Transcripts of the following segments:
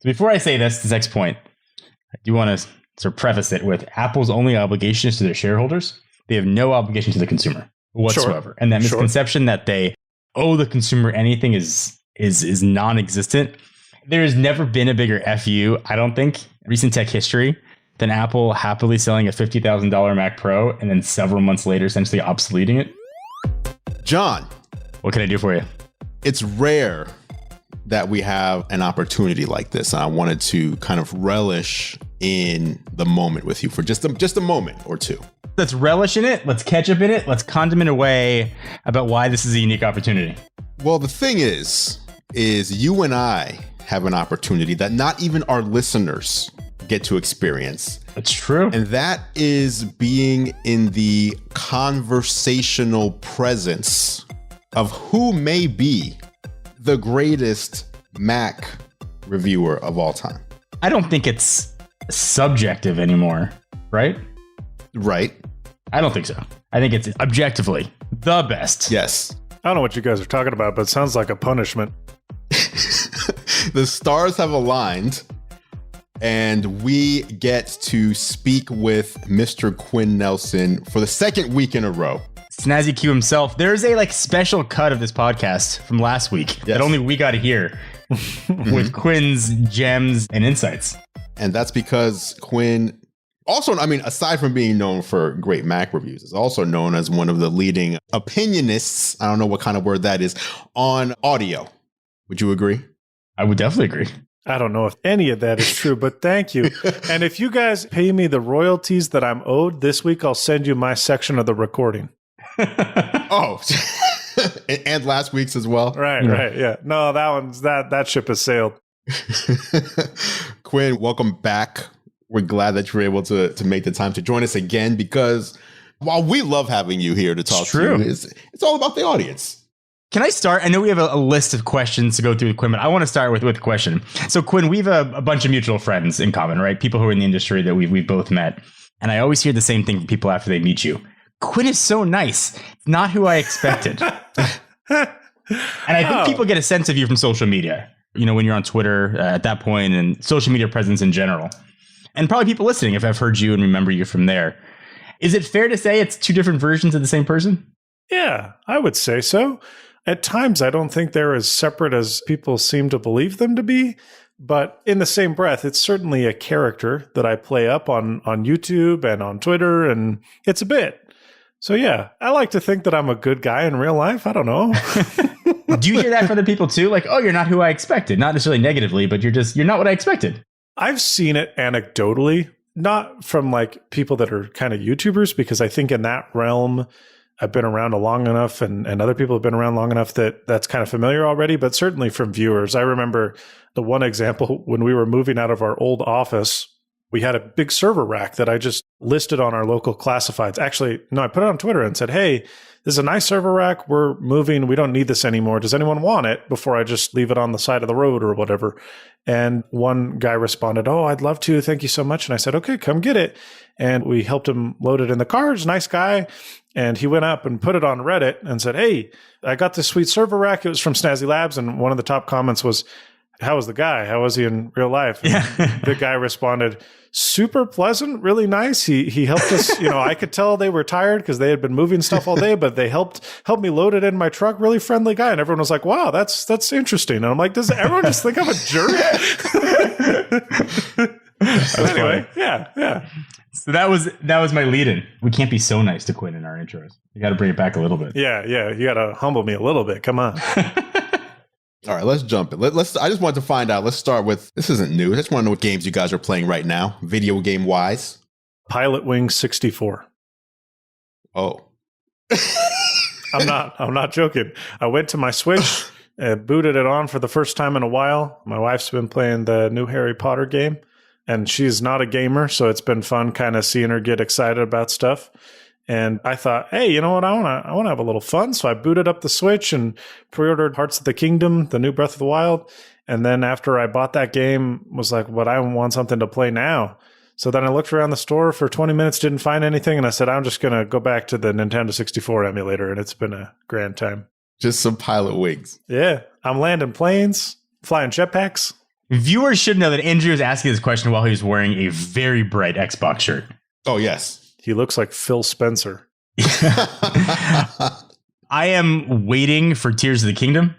So before I say this next point, I do want to sort of preface it with Apple's only obligation is to their shareholders. They have no obligation to the consumer whatsoever. Sure. And that misconception that they owe the consumer anything is non-existent. There has never been a bigger FU, I don't think, recent tech history than Apple happily selling a $50,000 Mac Pro and then several months later essentially obsoleting it. John, what can I do for you? It's rare that we have an opportunity like this. And I wanted to kind of relish in the moment with you for just a moment or two. Let's relish in it. Let's ketchup in it. Let's condiment away about why this is a unique opportunity. Well, the thing is you and I have an opportunity that not even our listeners get to experience. That's true. And that is being in the conversational presence of who may be the greatest Mac reviewer of all time. I don't think it's subjective anymore, right? Right. I don't think so. I think it's objectively the best. Yes. I don't know what you guys are talking about, but it sounds like a punishment. The stars have aligned, and we get to speak with Mr. Quinn Nelson for the second week in a row. Snazzy Q himself. There's a special cut of this podcast from last week that only we got to hear with Quinn's gems and insights. And that's because Quinn also, aside from being known for great Mac reviews, is also known as one of the leading opinionists, I don't know what kind of word that is, on audio. Would you agree? I would definitely agree. I don't know if any of that is true, but thank you. And if you guys pay me the royalties that I'm owed this week, I'll send you my section of the recording. Oh, and last week's as well. Right. Yeah. No, that ship has sailed. Quinn, welcome back. We're glad that you were able to make the time to join us again, because while we love having you here to talk to you, it's all about the audience. Can I start? I know we have a list of questions to go through with Quinn, but I want to start with a question. So Quinn, we have a bunch of mutual friends in common, right? People who are in the industry that we've both met. And I always hear the same thing from people after they meet you. Quinn is so nice. It's not who I expected. And I think people get a sense of you from social media, when you're on Twitter at that point, and social media presence in general. And probably people listening, if I've heard you and remember you from there. Is it fair to say it's two different versions of the same person? Yeah, I would say so. At times, I don't think they're as separate as people seem to believe them to be. But in the same breath, it's certainly a character that I play up on YouTube and on Twitter, and it's a bit. So yeah, I like to think that I'm a good guy in real life. I don't know. Do you hear that from other people too? Like, oh, you're not who I expected. Not necessarily negatively, but you're not what I expected. I've seen it anecdotally, not from people that are kind of YouTubers, because I think in that realm, I've been around long enough and other people have been around long enough that's kind of familiar already, but certainly from viewers. I remember the one example when we were moving out of our old office, we had a big server rack that I just listed on our local classifieds. Actually, no, I put it on Twitter and said, hey, this is a nice server rack. We're moving. We don't need this anymore. Does anyone want it? Before I just leave it on the side of the road or whatever. And one guy responded, oh, I'd love to. Thank you so much. And I said, okay, come get it. And we helped him load it in the car. He's a nice guy. And he went up and put it on Reddit and said, hey, I got this sweet server rack. It was from Snazzy Labs. And one of the top comments was, how was the guy? How was he in real life? And the guy responded, super pleasant, really nice. He helped us. I could tell they were tired because they had been moving stuff all day, but they helped me load it in my truck. Really friendly guy. And everyone was like, wow, that's interesting. And I'm like, does everyone just think I'm a jerk? Anyway, yeah. So that was my lead-in. We can't be so nice to Quinn in our intros. You got to bring it back a little bit. Yeah. You got to humble me a little bit. Come on. All right, let's jump in. I just wanted to find out. Let's start with, this isn't new. I just want to know what games you guys are playing right now, video game wise. Pilot Wing 64. Oh. I'm not joking. I went to my Switch, booted it on for the first time in a while. My wife's been playing the new Harry Potter game, and she's not a gamer, so it's been fun kind of seeing her get excited about stuff. And I thought, hey, you know what? I want to have a little fun. So I booted up the Switch and pre-ordered Hearts of the Kingdom, the new Breath of the Wild. And then after I bought that game, was like, but I want something to play now. So then I looked around the store for 20 minutes, didn't find anything. And I said, I'm just going to go back to the Nintendo 64 emulator. And it's been a grand time. Just some Pilot Wings. Yeah. I'm landing planes, flying jetpacks. Viewers should know that Andrew was asking this question while he was wearing a very bright Xbox shirt. Oh, yes. He looks like Phil Spencer. I am waiting for Tears of the Kingdom,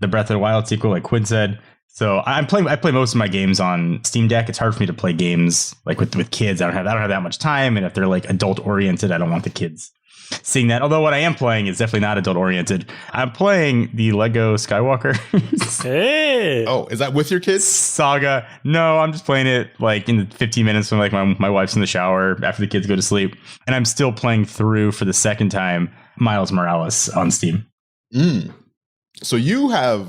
the Breath of the Wild sequel, like Quinn said. So I play most of my games on Steam Deck. It's hard for me to play games like with kids. I don't have that much time, and if they're like adult oriented, I don't want the kids seeing that. Although what I am playing is definitely not adult oriented. I'm playing the Lego Skywalker. Hey. Oh, is that with your kids? Saga. No, I'm just playing it like in the 15 minutes when like my wife's in the shower after the kids go to sleep, and I'm still playing through for the second time Miles Morales on Steam. So you have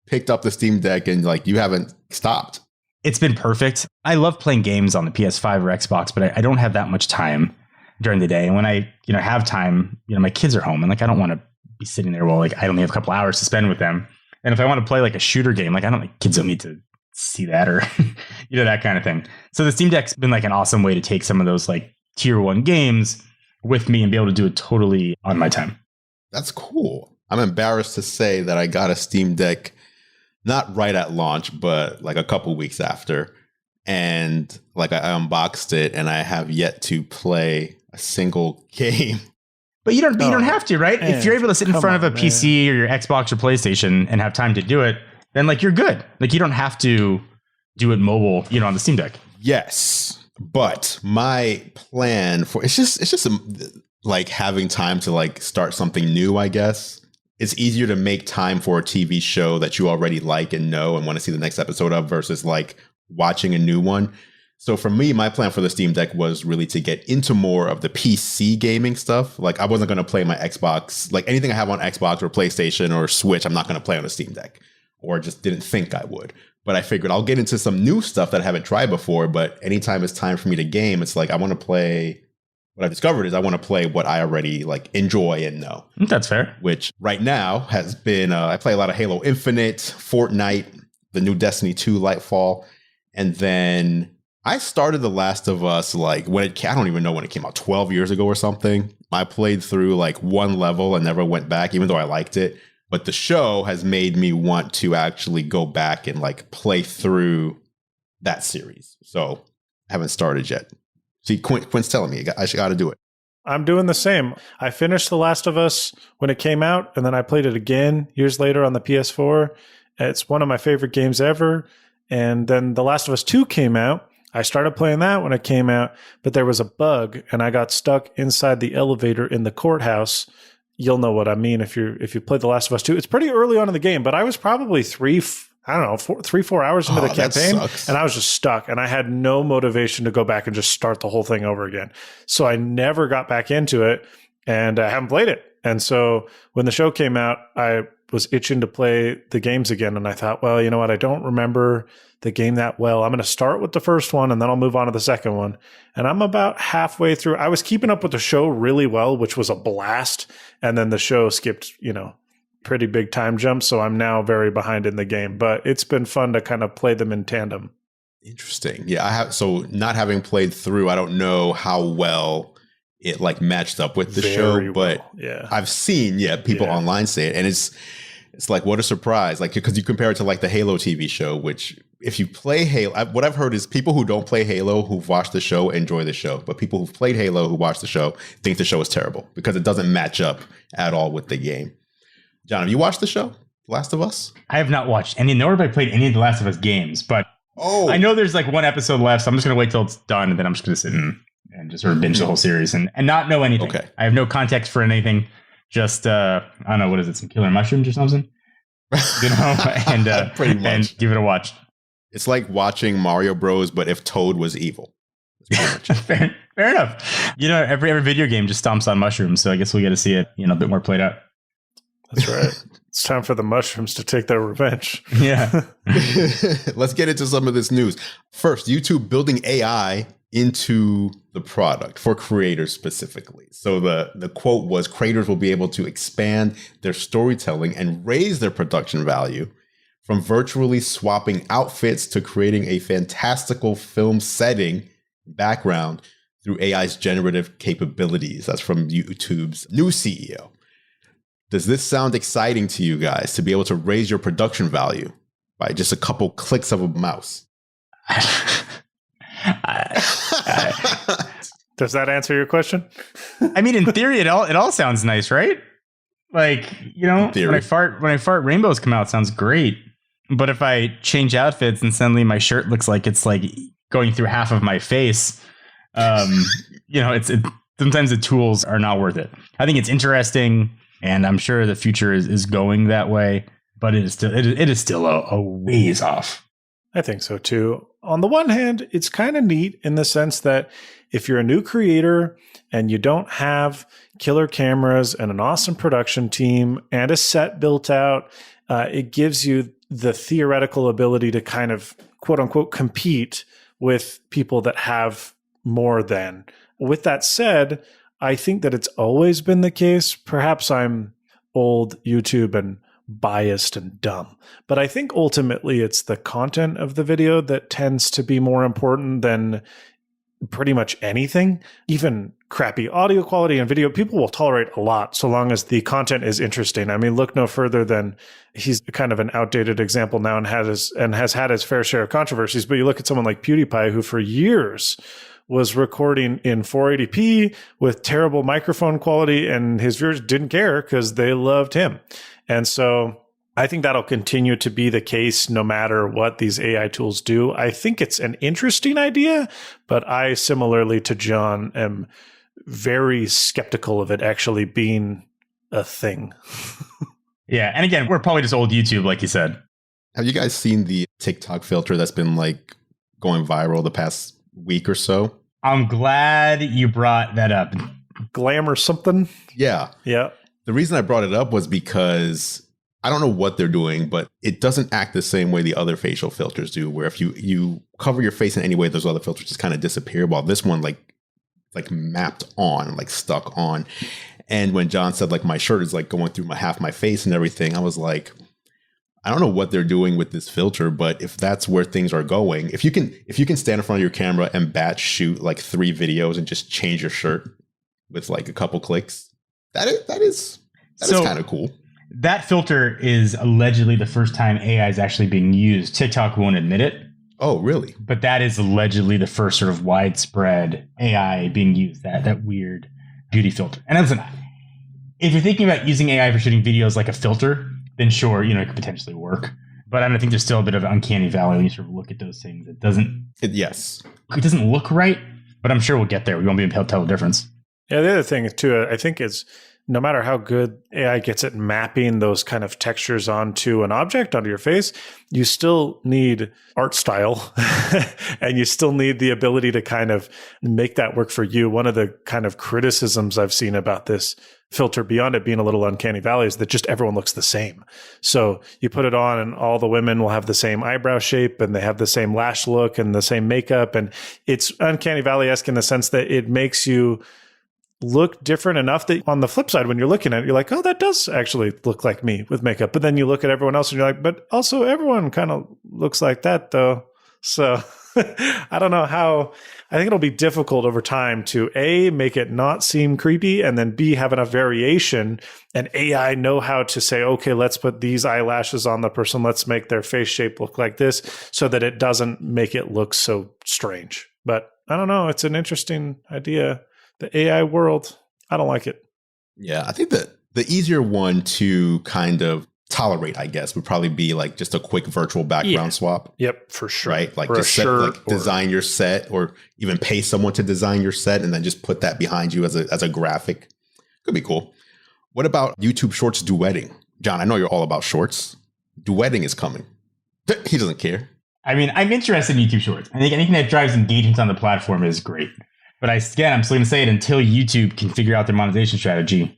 picked up the Steam Deck and like you haven't stopped. It's been perfect. I love playing games on the PS5 or Xbox, but I don't have that much time during the day. And when I have time, my kids are home, and like I don't want to be sitting there while like I only have a couple hours to spend with them. And if I want to play like a shooter game, like kids don't need to see that or that kind of thing. So the Steam Deck's been like an awesome way to take some of those like tier 1 games with me and be able to do it totally on my time. That's cool. I'm embarrassed to say that I got a Steam Deck not right at launch, but like a couple weeks after. And like I unboxed it and I have yet to play a single game. But you don't have to, right? Man, if you're able to sit in front of a PC or your Xbox or PlayStation and have time to do it, then like you're good. Like you don't have to do it mobile, on the Steam Deck. Yes. But my plan for it's just like having time to like start something new, I guess. It's easier to make time for a TV show that you already like and know and want to see the next episode of versus like watching a new one. So for me, my plan for the Steam Deck was really to get into more of the PC gaming stuff. Like I wasn't going to play my Xbox, like anything I have on Xbox or PlayStation or Switch, I'm not going to play on a Steam Deck, or just didn't think I would. But I figured I'll get into some new stuff that I haven't tried before. But anytime it's time for me to game, it's like I want to play. What I've discovered is I want to play what I already like enjoy and know. That's fair. Which right now has been, I play a lot of Halo Infinite, Fortnite, the new Destiny 2 Lightfall. And then I started The Last of Us like I don't even know when it came out, 12 years ago or something. I played through like one level and never went back, even though I liked it. But the show has made me want to actually go back and like play through that series. So I haven't started yet. See, Quinn's telling me I got to do it. I'm doing the same. I finished The Last of Us when it came out, and then I played it again years later on the PS4. It's one of my favorite games ever. And then The Last of Us 2 came out. I started playing that when it came out, but there was a bug, and I got stuck inside the elevator in the courthouse. You'll know what I mean if you played The Last of Us 2. It's pretty early on in the game, but I was probably 3-4 hours into the campaign, and I was just stuck, and I had no motivation to go back and just start the whole thing over again. So I never got back into it, and I haven't played it. And so when the show came out, I was itching to play the games again, and I thought, well, you know what? I don't remember the game that well. I'm going to start with the first one, and then I'll move on to the second one. And I'm about halfway through. I was keeping up with the show really well, which was a blast, and then the show skipped, pretty big time jump. So I'm now very behind in the game, but it's been fun to kind of play them in tandem. Interesting. Yeah, I have. So not having played through, I don't know how well it like matched up with the show, but yeah, I've seen people online say it, and it's like what a surprise. Like because you compare it to like the Halo TV show, which if you play Halo, what I've heard is people who don't play Halo who've watched the show enjoy the show, but people who've played Halo who watch the show think the show is terrible because it doesn't match up at all with the game. John, have you watched the show, Last of Us? I have not watched any, nor have I played any of the Last of Us games, but I know there's like one episode left, so I'm just going to wait till it's done, and then I'm just going to sit and just sort of binge the whole series and not know anything. Okay. I have no context for anything. Just, I don't know, what is it, some killer mushrooms or something? And give it a watch. It's like watching Mario Bros, but if Toad was evil. Fair enough. Every video game just stomps on mushrooms, so I guess we get to see it, a bit more played out. That's right. It's time for the mushrooms to take their revenge. Yeah. Let's get into some of this news. First, YouTube building AI into the product for creators specifically. So the quote was, creators will be able to expand their storytelling and raise their production value from virtually swapping outfits to creating a fantastical film setting background through AI's generative capabilities. That's from YouTube's new CEO. Does this sound exciting to you guys, to be able to raise your production value by just a couple clicks of a mouse. Does that answer your question? I mean, in theory, it all sounds nice, right? Like, you know, when I fart, rainbows come out. Sounds great. But if I change outfits and suddenly my shirt looks like it's like going through half of my face, you know, sometimes the tools are not worth it. I think it's interesting, and I'm sure the future is going that way. But it is still a ways off. I think so too. On the one hand, it's kind of neat in the sense that if you're a new creator and you don't have killer cameras and an awesome production team and a set built out, it gives you the theoretical ability to kind of quote unquote compete with people that have more than. With that said, I think that it's always been the case. Perhaps I'm old YouTube and biased and dumb, but I think ultimately it's the content of the video that tends to be more important than pretty much anything. Even crappy audio quality and video, people will tolerate a lot so long as the content is interesting. I mean, look no further than he's kind of an outdated example now and has had his fair share of controversies. But you look at someone like PewDiePie, who for years was recording in 480p with terrible microphone quality, and his viewers didn't care because they loved him. And so I think that'll continue to be the case no matter what these AI tools do. I think it's an interesting idea, but I, similarly to John, am very skeptical of it actually being a thing. Yeah. And again, we're probably just old YouTube, like you said. Have you guys seen the TikTok filter that's been like going viral the past week or so? I'm glad you brought that up. Glamour something? Yeah. Yeah. The reason I brought it up was because I don't know what they're doing, but it doesn't act the same way the other facial filters do, where if you cover your face in any way, those other filters just kind of disappear, while this one like mapped on, like stuck on. And when John said like my shirt is like going through half my face and everything, I was like, I don't know what they're doing with this filter, but if that's where things are going, if you can stand in front of your camera and batch shoot like 3 videos and just change your shirt with like a couple clicks, that is kind of cool. That filter is allegedly the first time AI is actually being used. TikTok won't admit it. Oh, really? But that is allegedly the first sort of widespread AI being used, that weird beauty filter. And listen, if you're thinking about using AI for shooting videos like a filter, then sure, you know, it could potentially work. But I don't think there's still a bit of uncanny valley when you sort of look at those things. It doesn't look right, but I'm sure we'll get there. We won't be able to tell the difference. Yeah, the other thing too, I think, is no matter how good AI gets at mapping those kind of textures onto an object, onto your face, you still need art style and you still need the ability to kind of make that work for you. One of the kind of criticisms I've seen about this filter, beyond it being a little uncanny valley, is that just everyone looks the same. So you put it on and all the women will have the same eyebrow shape and they have the same lash look and the same makeup. And it's uncanny valley-esque in the sense that it makes you look different enough that on the flip side, when you're looking at it, you're like, oh, that does actually look like me with makeup. But then you look at everyone else and you're like, but also everyone kind of looks like that though. So I don't know how. I think it'll be difficult over time to A, make it not seem creepy, and then B, have enough variation and AI know how to say, okay, let's put these eyelashes on the person. Let's make their face shape look like this so that it doesn't make it look so strange. But I don't know. It's an interesting idea. The AI world, I don't like it. Yeah, I think that the easier one to kind of tolerate, I guess, would probably be like just a quick virtual background swap. Yep, for sure. Right? Like or just design your set, or even pay someone to design your set and then just put that behind you as a graphic. Could be cool. What about YouTube Shorts duetting? John, I know you're all about shorts. Duetting is coming. He doesn't care. I mean, I'm interested in YouTube Shorts. I think anything that drives engagement on the platform is great. But I'm still going to say it, until YouTube can figure out their monetization strategy,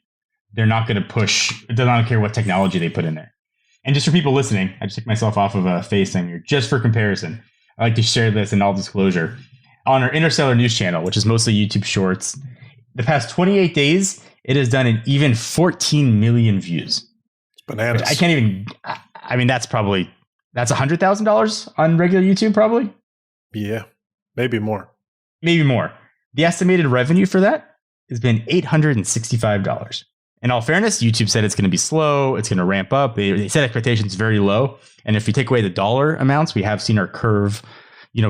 they're not going to push. It does not care what technology they put in there. And just for people listening, I just took myself off of FaceTime here, just for comparison. I like to share this in all disclosure. On our Interstellar News channel, which is mostly YouTube Shorts, the past 28 days, it has done an even 14 million views. It's bananas. I can't even. I mean, that's $100,000 on regular YouTube, probably. Yeah, maybe more. Maybe more. The estimated revenue for that has been $865. In all fairness, YouTube said it's going to be slow. It's going to ramp up. They set expectations very low. And if you take away the dollar amounts, we have seen our curve,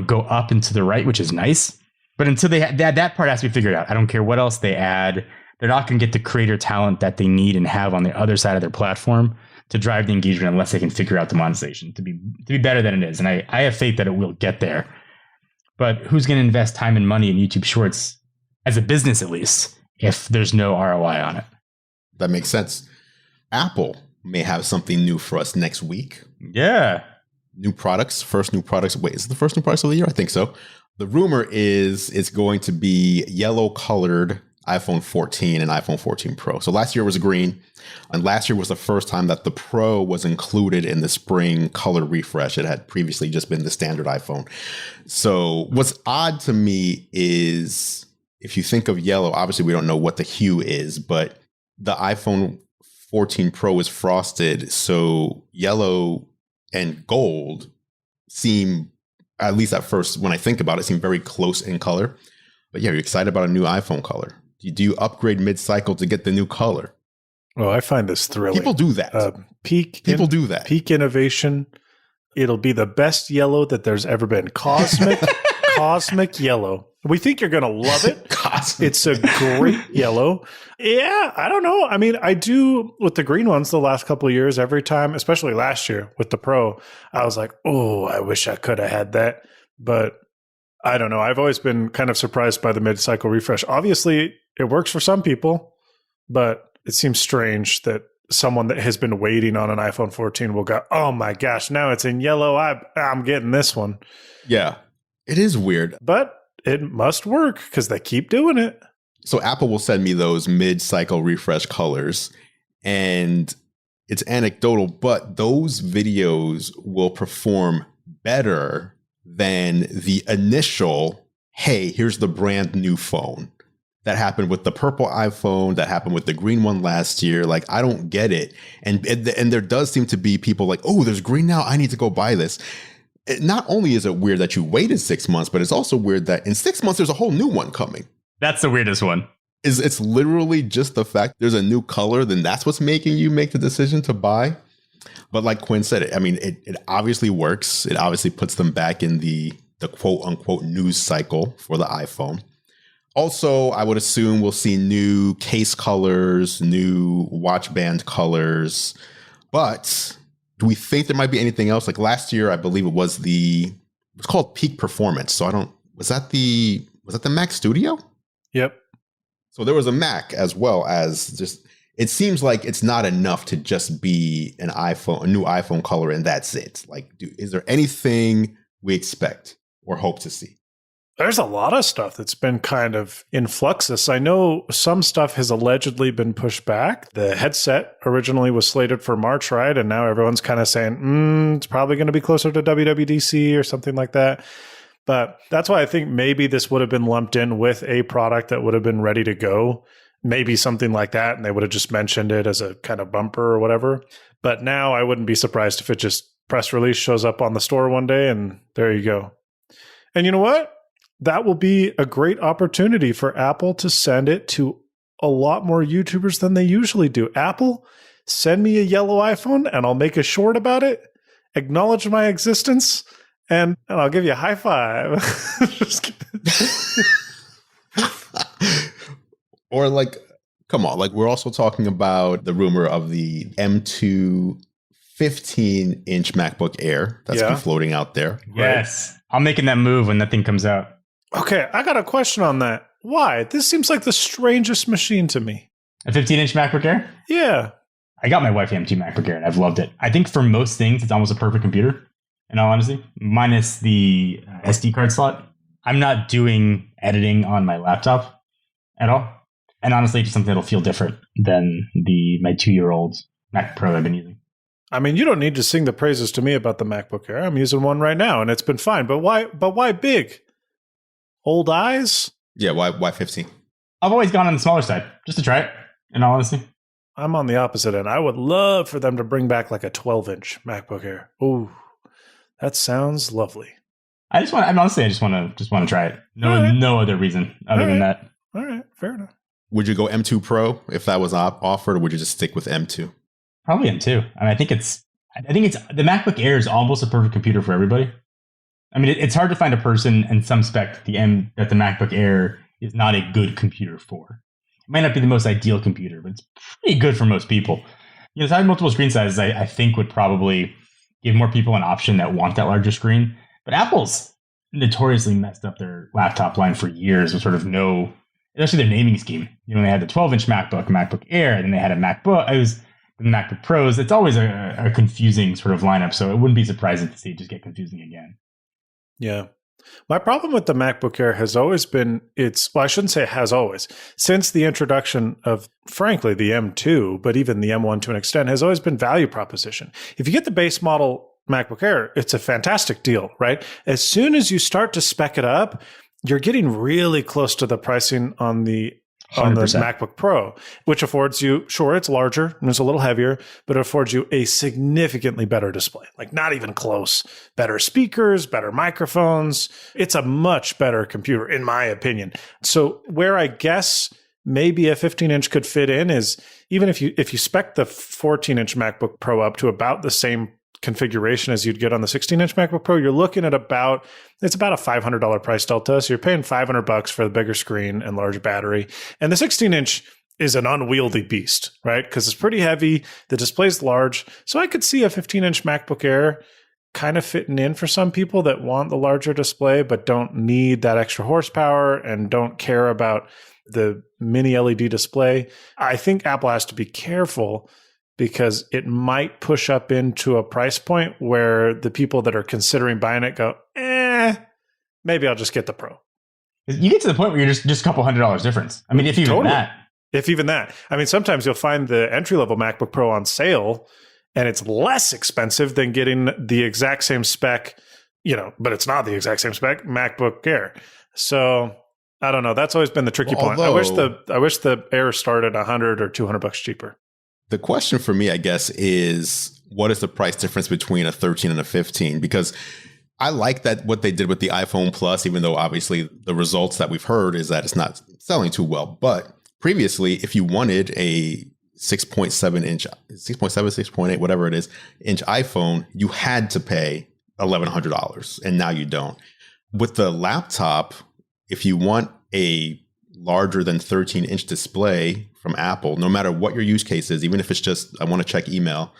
go up and to the right, which is nice. But until that part has to be figured out. I don't care what else they add. They're not going to get the creator talent that they need and have on the other side of their platform to drive the engagement unless they can figure out the monetization to be better than it is. And I have faith that it will get there. But who's going to invest time and money in YouTube Shorts as a business, at least, if there's no ROI on it? That makes sense. Apple may have something new for us next week. Yeah. New products. First new products. Wait, is it the first new products of the year? I think so. The rumor is it's going to be yellow colored iPhone 14 and iPhone 14 Pro. So last year was green. And last year was the first time that the Pro was included in the spring color refresh. It had previously just been the standard iPhone. So what's odd to me is if you think of yellow, obviously we don't know what the hue is, but the iPhone 14 Pro is frosted. So yellow and gold seem, at least at first, when I think about it, seem very close in color. But yeah, you're excited about a new iPhone color. Do you upgrade mid-cycle to get the new color? Oh, I find this thrilling. People do that. People do that. Peak innovation. It'll be the best yellow that there's ever been. Cosmic yellow. We think you're going to love it. It's a great yellow. Yeah, I don't know. I mean, I do with the green ones the last couple of years, every time, especially last year with the Pro, I was like, oh, I wish I could have had that. But I don't know. I've always been kind of surprised by the mid-cycle refresh. Obviously, it works for some people, but it seems strange that someone that has been waiting on an iPhone 14 will go, oh my gosh, now it's in yellow. I'm getting this one. Yeah, it is weird. But it must work because they keep doing it. So Apple will send me those mid-cycle refresh colors, and it's anecdotal, but those videos will perform better than the initial, hey, here's the brand new phone. That happened with the purple iPhone, that happened with the green one last year. Like, I don't get it. And there does seem to be people like, oh, there's green now, I need to go buy this. Not only is it weird that you waited 6 months, but it's also weird that in 6 months, there's a whole new one coming. That's the weirdest one. It's literally just the fact there's a new color, then that's what's making you make the decision to buy. But like Quinn said, it obviously works. It obviously puts them back in the quote unquote news cycle for the iPhone. Also, I would assume we'll see new case colors, new watch band colors. But do we think there might be anything else? Like last year, I believe it's called Peak Performance. So was that the Mac Studio? Yep. So there was a Mac as well as just, it seems like it's not enough to just be a new iPhone color and that's it. Like, is there anything we expect or hope to see? There's a lot of stuff that's been kind of in fluxus. I know some stuff has allegedly been pushed back. The headset originally was slated for March, right? And now everyone's kind of saying, it's probably going to be closer to WWDC or something like that. But that's why I think maybe this would have been lumped in with a product that would have been ready to go. Maybe something like that. And they would have just mentioned it as a kind of bumper or whatever. But now I wouldn't be surprised if it just press release shows up on the store one day and there you go. And you know what? That will be a great opportunity for Apple to send it to a lot more YouTubers than they usually do. Apple, send me a yellow iPhone and I'll make a short about it, acknowledge my existence, and I'll give you a high five. Just kidding. Or like, come on, like we're also talking about the rumor of the M2 15-inch MacBook Air that's been floating out there. Yes. Right? I'm making that move when that thing comes out. Okay, I got a question on that. Why? This seems like the strangest machine to me. A 15-inch MacBook Air? Yeah. I got my wife M2 MacBook Air and I've loved it. I think for most things, it's almost a perfect computer, in all honesty, minus the SD card slot. I'm not doing editing on my laptop at all. And honestly, it's something that'll feel different than my 2-year-old Mac Pro I've been using. I mean, you don't need to sing the praises to me about the MacBook Air. I'm using one right now and it's been fine. But why big? Old eyes? Yeah, why 15? I've always gone on the smaller side, just to try it, in all honesty. I'm on the opposite end. I would love for them to bring back like a 12-inch MacBook Air. Ooh, that sounds lovely. I just want to try it. No other reason other than that. All right, fair enough. Would you go M2 Pro if that was offered, or would you just stick with M2? Probably M2. I mean, I think it's the MacBook Air is almost a perfect computer for everybody. I mean, it's hard to find a person in some spec that the MacBook Air is not a good computer for. It might not be the most ideal computer, but it's pretty good for most people. Having multiple screen sizes, I think would probably give more people an option that want that larger screen. But Apple's notoriously messed up their laptop line for years with sort of especially their naming scheme. They had the 12-inch MacBook Air, and then they had a MacBook. It was the MacBook Pros. It's always a confusing sort of lineup, so it wouldn't be surprising to see it just get confusing again. Yeah. My problem with the MacBook Air has always been I shouldn't say has always. Since the introduction of, frankly, the M2, but even the M1 to an extent, has always been value proposition. If you get the base model MacBook Air, it's a fantastic deal, right? As soon as you start to spec it up, you're getting really close to the pricing on the 100%. MacBook Pro, which affords you, sure, it's larger and it's a little heavier, but it affords you a significantly better display. Like not even close. Better speakers, better microphones. It's a much better computer, in my opinion. So where I guess maybe a 15-inch could fit in is even if you spec the 14-inch MacBook Pro up to about the same configuration as you'd get on the 16-inch MacBook Pro, you're looking at about a $500 price delta. So you're paying $500 for the bigger screen and larger battery. And the 16-inch is an unwieldy beast, right? Because it's pretty heavy. The display's large. So I could see a 15-inch MacBook Air kind of fitting in for some people that want the larger display but don't need that extra horsepower and don't care about the mini LED display. I think Apple has to be careful because it might push up into a price point where the people that are considering buying it go, maybe I'll just get the Pro. You get to the point where you're just a couple $100 difference. I mean, if even that. If even that. I mean, sometimes you'll find the entry-level MacBook Pro on sale, and it's less expensive than getting the exact same spec, but it's not the exact same spec, MacBook Air. So I don't know. That's always been the tricky point. I wish the Air started $100 or $200 cheaper. The question for me, I guess, is what is the price difference between a 13 and a 15? Because I like that what they did with the iPhone Plus, even though obviously the results that we've heard is that it's not selling too well. But previously, if you wanted a 6.7, 6.8, whatever it is, inch iPhone, you had to pay $1,100, and now you don't. With the laptop, if you want a larger than 13-inch display from Apple, no matter what your use case is, even if it's just, I want to check email,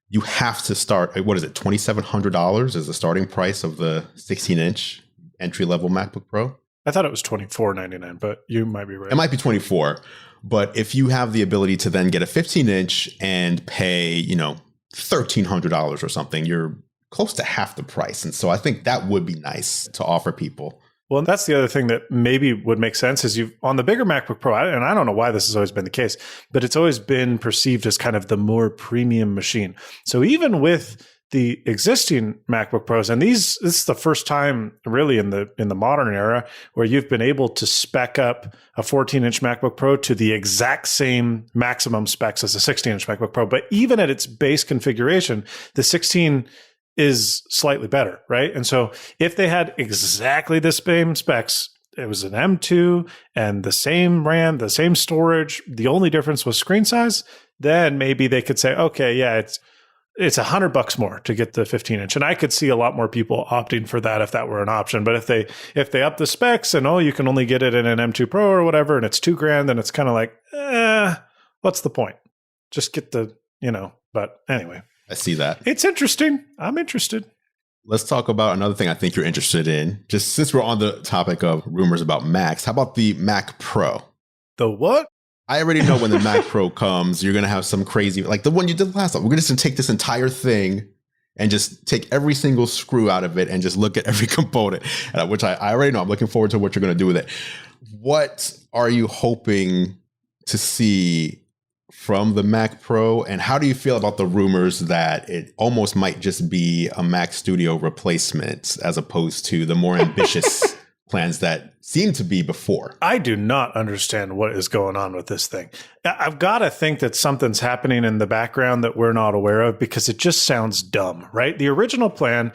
you have to start, what is it, $2,700 is the starting price of the 16-inch entry-level MacBook Pro? I thought it was $24.99, but you might be right. It might be $24. But if you have the ability to then get a 15-inch and pay, $1,300 or something, you're close to half the price. And so I think that would be nice to offer people. Well, and that's the other thing that maybe would make sense is on the bigger MacBook Pro, and I don't know why this has always been the case, but it's always been perceived as kind of the more premium machine. So even with the existing MacBook Pros, and this is the first time really in the modern era where you've been able to spec up a 14-inch MacBook Pro to the exact same maximum specs as a 16-inch MacBook Pro. But even at its base configuration, the 16 is slightly better, right? And so if they had exactly the same specs, it was an M2 and the same RAM, the same storage, the only difference was screen size, then maybe they could say, okay, yeah, it's $100 more to get the 15-inch. And I could see a lot more people opting for that if that were an option. But if they up the specs and you can only get it in an M2 Pro or whatever, and it's $2,000, then it's kind of like, what's the point? Just get but anyway. I see that. It's interesting. I'm interested. Let's talk about another thing I think you're interested in. Just since we're on the topic of rumors about Macs, how about the Mac Pro? The what? I already know when the Mac Pro comes, you're going to have some crazy, like the one you did last time. We're going to take this entire thing and just take every single screw out of it and just look at every component, which I already know. I'm looking forward to what you're going to do with it. What are you hoping to see from the Mac Pro, and how do you feel about the rumors that it almost might just be a Mac Studio replacement as opposed to the more ambitious plans that seemed to be before? I do not understand what is going on with this thing. I've got to think that something's happening in the background that we're not aware of because it just sounds dumb, right? The original plan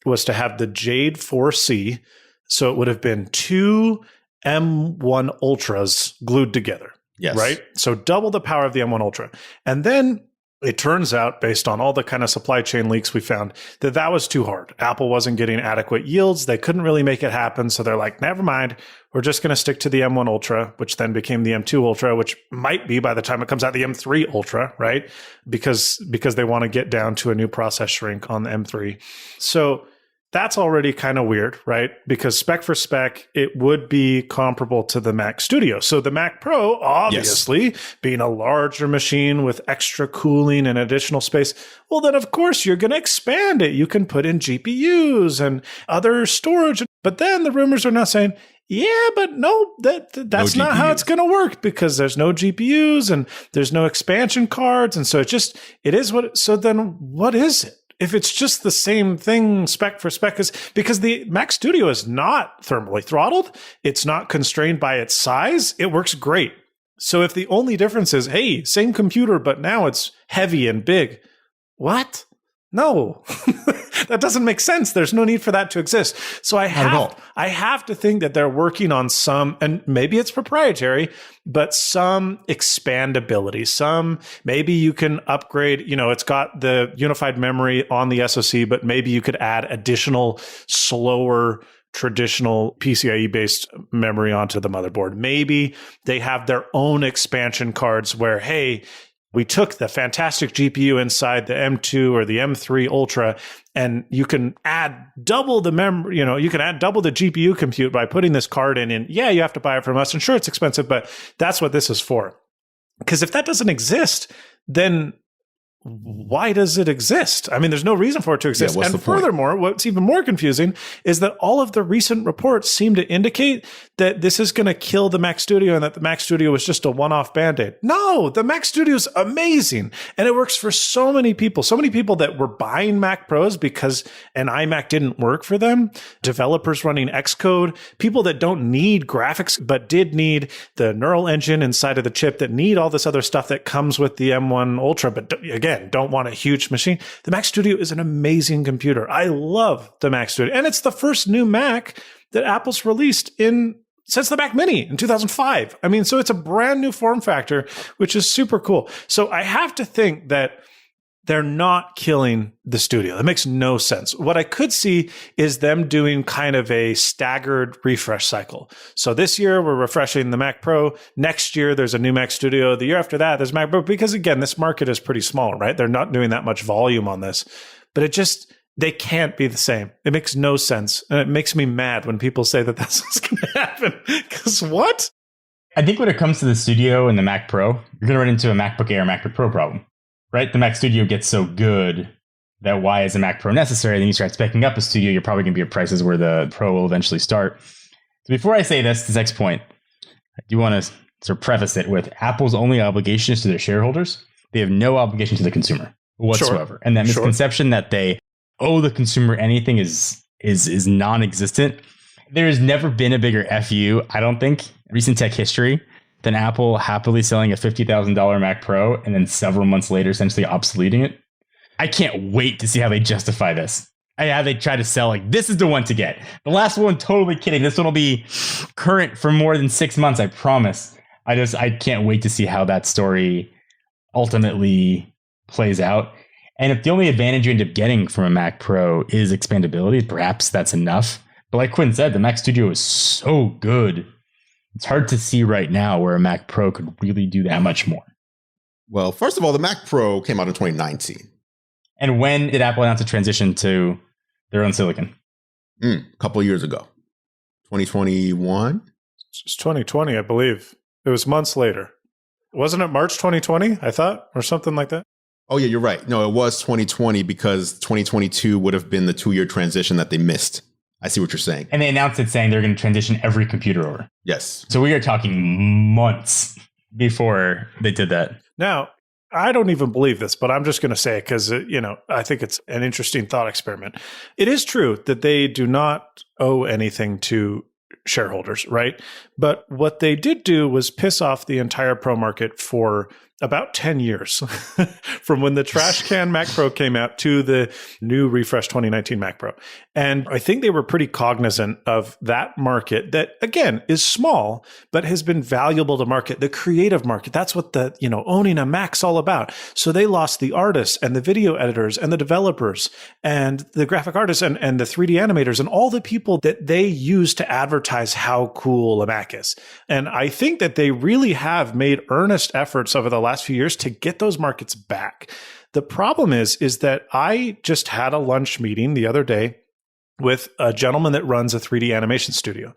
was to have the Jade 4C, so it would have been two M1 Ultras glued together. Yes. Right? So double the power of the M1 Ultra. And then it turns out, based on all the kind of supply chain leaks we found, that that was too hard. Apple wasn't getting adequate yields. They couldn't really make it happen. So they're like, never mind. We're just going to stick to the M1 Ultra, which then became the M2 Ultra, which might be by the time it comes out the M3 Ultra, right? Because they want to get down to a new process shrink on the M3. So that's already kind of weird, right? Because spec for spec, it would be comparable to the Mac Studio. So the Mac Pro, obviously, being a larger machine with extra cooling and additional space, well, then of course you're going to expand it. You can put in GPUs and other storage. But then the rumors are now saying, yeah, but no, that's not how it's going to work, because there's no GPUs and there's no expansion cards. And so it is what, so then what is it? If it's just the same thing spec for spec, because the Mac Studio is not thermally throttled, it's not constrained by its size, it works great. So if the only difference is, hey, same computer, but now it's heavy and big, what? No, that doesn't make sense. There's no need for that to exist. So I have to think that they're working on some, and maybe it's proprietary, but some expandability. Maybe you can upgrade, it's got the unified memory on the SoC, but maybe you could add additional slower traditional PCIe based memory onto the motherboard. Maybe they have their own expansion cards where, hey, we took the fantastic GPU inside the M2 or the M3 Ultra, and you can add double the memory, you can add double the GPU compute by putting this card in. And yeah, you have to buy it from us. And sure, it's expensive, but that's what this is for. Because if that doesn't exist, then why does it exist? I mean, there's no reason for it to exist. And furthermore, what's even more confusing is that all of the recent reports seem to indicate that this is going to kill the Mac Studio and that the Mac Studio was just a one-off Band-Aid. No, the Mac Studio is amazing. And it works for so many people that were buying Mac Pros because an iMac didn't work for them, developers running Xcode, people that don't need graphics but did need the neural engine inside of the chip, that need all this other stuff that comes with the M1 Ultra, but again, don't want a huge machine. The Mac Studio is an amazing computer. I love the Mac Studio. And it's the first new Mac that Apple's released since the Mac Mini in 2005. I mean, so it's a brand new form factor, which is super cool. So I have to think that they're not killing the Studio. That makes no sense. What I could see is them doing kind of a staggered refresh cycle. So this year we're refreshing the Mac Pro. Next year there's a new Mac Studio. The year after that there's MacBook, because again, this market is pretty small, right? They're not doing that much volume on this, but they can't be the same. It makes no sense. And it makes me mad when people say that that's what's going to happen. Because what? I think when it comes to the Studio and the Mac Pro, you're going to run into a MacBook Air, MacBook Pro problem. Right? The Mac Studio gets so good that why is a Mac Pro necessary? Then you start speccing up a Studio, you're probably going to be at prices where the Pro will eventually start. So before I say this next point, I do want to sort of preface it with Apple's only obligation is to their shareholders. They have no obligation to the consumer whatsoever. Sure. And that misconception that they owe the consumer anything is non-existent. There has never been a bigger FU, I don't think, in recent tech history, than Apple happily selling a $50,000 Mac Pro and then several months later essentially obsoleting it. I can't wait to see how they justify this. How they try to sell like, this is the one to get. The last one, totally kidding. This one will be current for more than 6 months, I promise. I can't wait to see how that story ultimately plays out. And if the only advantage you end up getting from a Mac Pro is expandability, perhaps that's enough. But like Quinn said, the Mac Studio is so good. It's hard to see right now where a Mac Pro could really do that much more. Well, first of all, the Mac Pro came out in 2019. And when did Apple announce a transition to their own silicon? A couple of years ago. 2021? It's 2020, I believe. It was months later. Wasn't it March 2020, I thought, or something like that? Oh, yeah, you're right. No, it was 2020 because 2022 would have been the 2-year transition that they missed. I see what you're saying. And they announced it saying they're going to transition every computer over. Yes. So we are talking months before they did that. Now, I don't even believe this, but I'm just going to say it because, I think it's an interesting thought experiment. It is true that they do not owe anything to shareholders, right? But what they did do was piss off the entire pro market for about 10 years from when the trash can Mac Pro came out to the new refreshed 2019 Mac Pro. And I think they were pretty cognizant of that market that, again, is small, but has been valuable to market, the creative market. That's what the, owning a Mac's all about. So they lost the artists and the video editors and the developers and the graphic artists and the 3D animators and all the people that they use to advertise how cool a Mac is. And I think that they really have made earnest efforts over the last few years to get those markets back. The problem is that I just had a lunch meeting the other day with a gentleman that runs a 3D animation studio.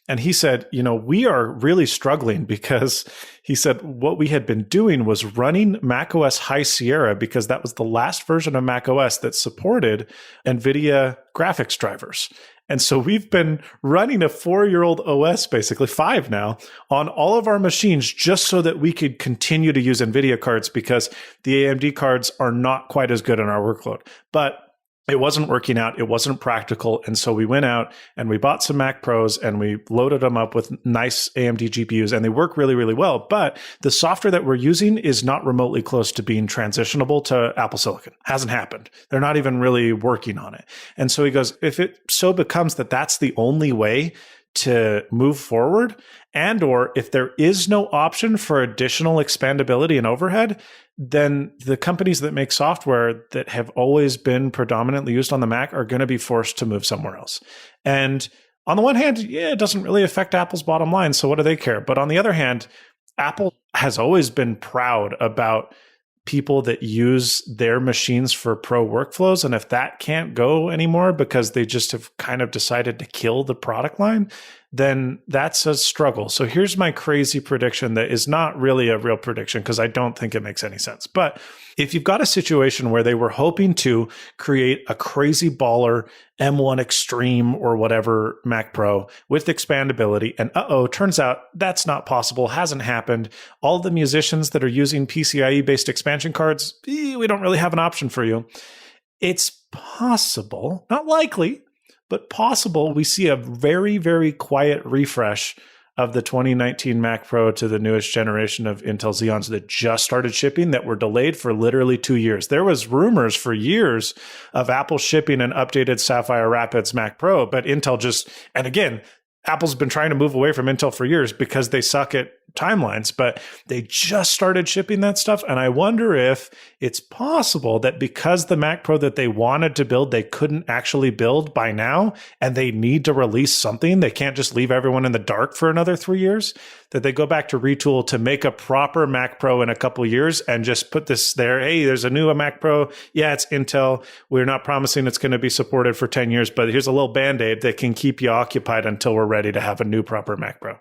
And he said, we are really struggling because he said what we had been doing was running macOS High Sierra because that was the last version of macOS that supported NVIDIA graphics drivers. And so we've been running a 4-year-old OS, basically 5 now, on all of our machines just so that we could continue to use NVIDIA cards because the AMD cards are not quite as good in our workload. But it wasn't working out. It wasn't practical. And so we went out and we bought some Mac Pros and we loaded them up with nice AMD GPUs and they work really, really well. But the software that we're using is not remotely close to being transitionable to Apple Silicon. Hasn't happened. They're not even really working on it. And so he goes, if it so becomes that that's the only way to move forward, and or if there is no option for additional expandability and overhead, then the companies that make software that have always been predominantly used on the Mac are going to be forced to move somewhere else. And on the one hand, it doesn't really affect Apple's bottom line, so what do they care? But on the other hand, Apple has always been proud about people that use their machines for pro workflows. And if that can't go anymore because they just have kind of decided to kill the product line, then that's a struggle. So here's my crazy prediction that is not really a real prediction because I don't think it makes any sense. But if you've got a situation where they were hoping to create a crazy baller M1 Extreme or whatever Mac Pro with expandability, and turns out that's not possible, hasn't happened. All the musicians that are using PCIe-based expansion cards, we don't really have an option for you. It's possible, not likely, but possible we see a very, very quiet refresh of the 2019 Mac Pro to the newest generation of Intel Xeons that just started shipping that were delayed for literally 2 years. There was rumors for years of Apple shipping an updated Sapphire Rapids Mac Pro, but Intel just, and again, Apple's been trying to move away from Intel for years because they suck at timelines, but they just started shipping that stuff. And I wonder if it's possible that because the Mac Pro that they wanted to build, they couldn't actually build by now, and they need to release something. They can't just leave everyone in the dark for another 3 years, that they go back to retool to make a proper Mac Pro in a couple of years and just put this there. Hey, there's a new Mac Pro. Yeah, it's Intel. We're not promising it's going to be supported for 10 years, but here's a little Band-Aid that can keep you occupied until we're ready to have a new proper Mac Pro.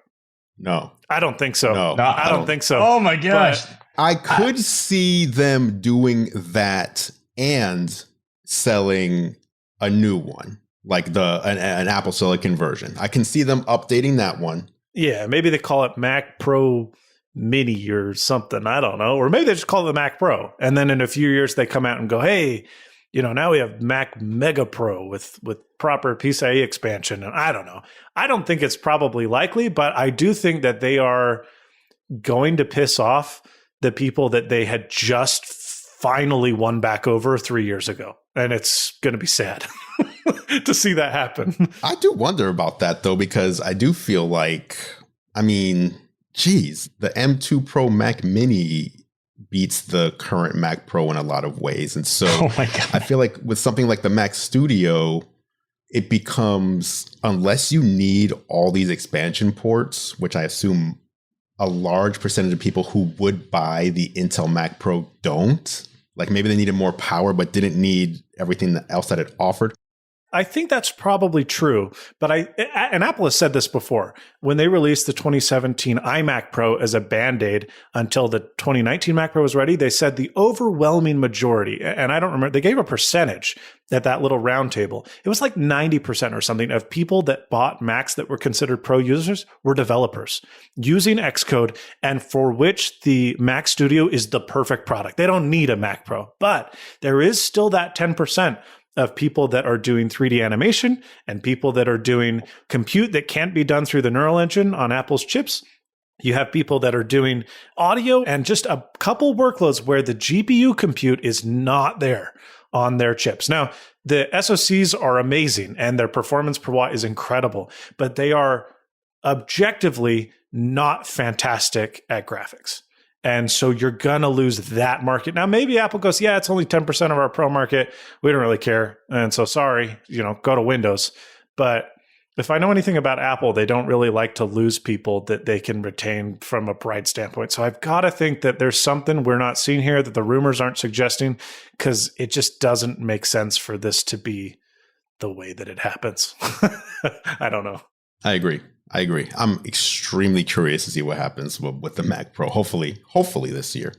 No, I don't think so. No, I don't think so. Oh my gosh. But I could see them doing that and selling a new one, like an Apple Silicon version. I can see them updating that one. yeah, maybe they call it Mac Pro Mini or something. I don't know. Or maybe they just call it the Mac Pro. And then in a few years, they come out and go, hey, now we have Mac Mega Pro with proper PCIe expansion. And I don't know. I don't think it's probably likely, but I do think that they are going to piss off the people that they had just finally won back over 3 years ago. And it's going to be sad to see that happen. I do wonder about that, though, because I do feel like, geez, the M2 Pro Mac Mini beats the current Mac Pro in a lot of ways. And so I feel like with something like the Mac Studio, it becomes, unless you need all these expansion ports, which I assume a large percentage of people who would buy the Intel Mac Pro don't, like maybe they needed more power, but didn't need everything else that it offered. I think that's probably true, but and Apple has said this before. When they released the 2017 iMac Pro as a Band-Aid until the 2019 Mac Pro was ready, they said the overwhelming majority, and I don't remember, they gave a percentage at that little round table. It was like 90% or something of people that bought Macs that were considered pro users were developers using Xcode, and for which the Mac Studio is the perfect product. They don't need a Mac Pro, but there is still that 10% of people that are doing 3D animation and people that are doing compute that can't be done through the neural engine on Apple's chips. You have people that are doing audio and just a couple workloads where the GPU compute is not there on their chips. Now, the SoCs are amazing and their performance per watt is incredible, but they are objectively not fantastic at graphics. And so you're going to lose that market. Now, maybe Apple goes, yeah, it's only 10% of our pro market. We don't really care. And so sorry, go to Windows. But if I know anything about Apple, they don't really like to lose people that they can retain from a price standpoint. So I've got to think that there's something we're not seeing here that the rumors aren't suggesting, because it just doesn't make sense for this to be the way that it happens. I don't know. I agree. I'm extremely curious to see what happens with the Mac Pro. Hopefully this year.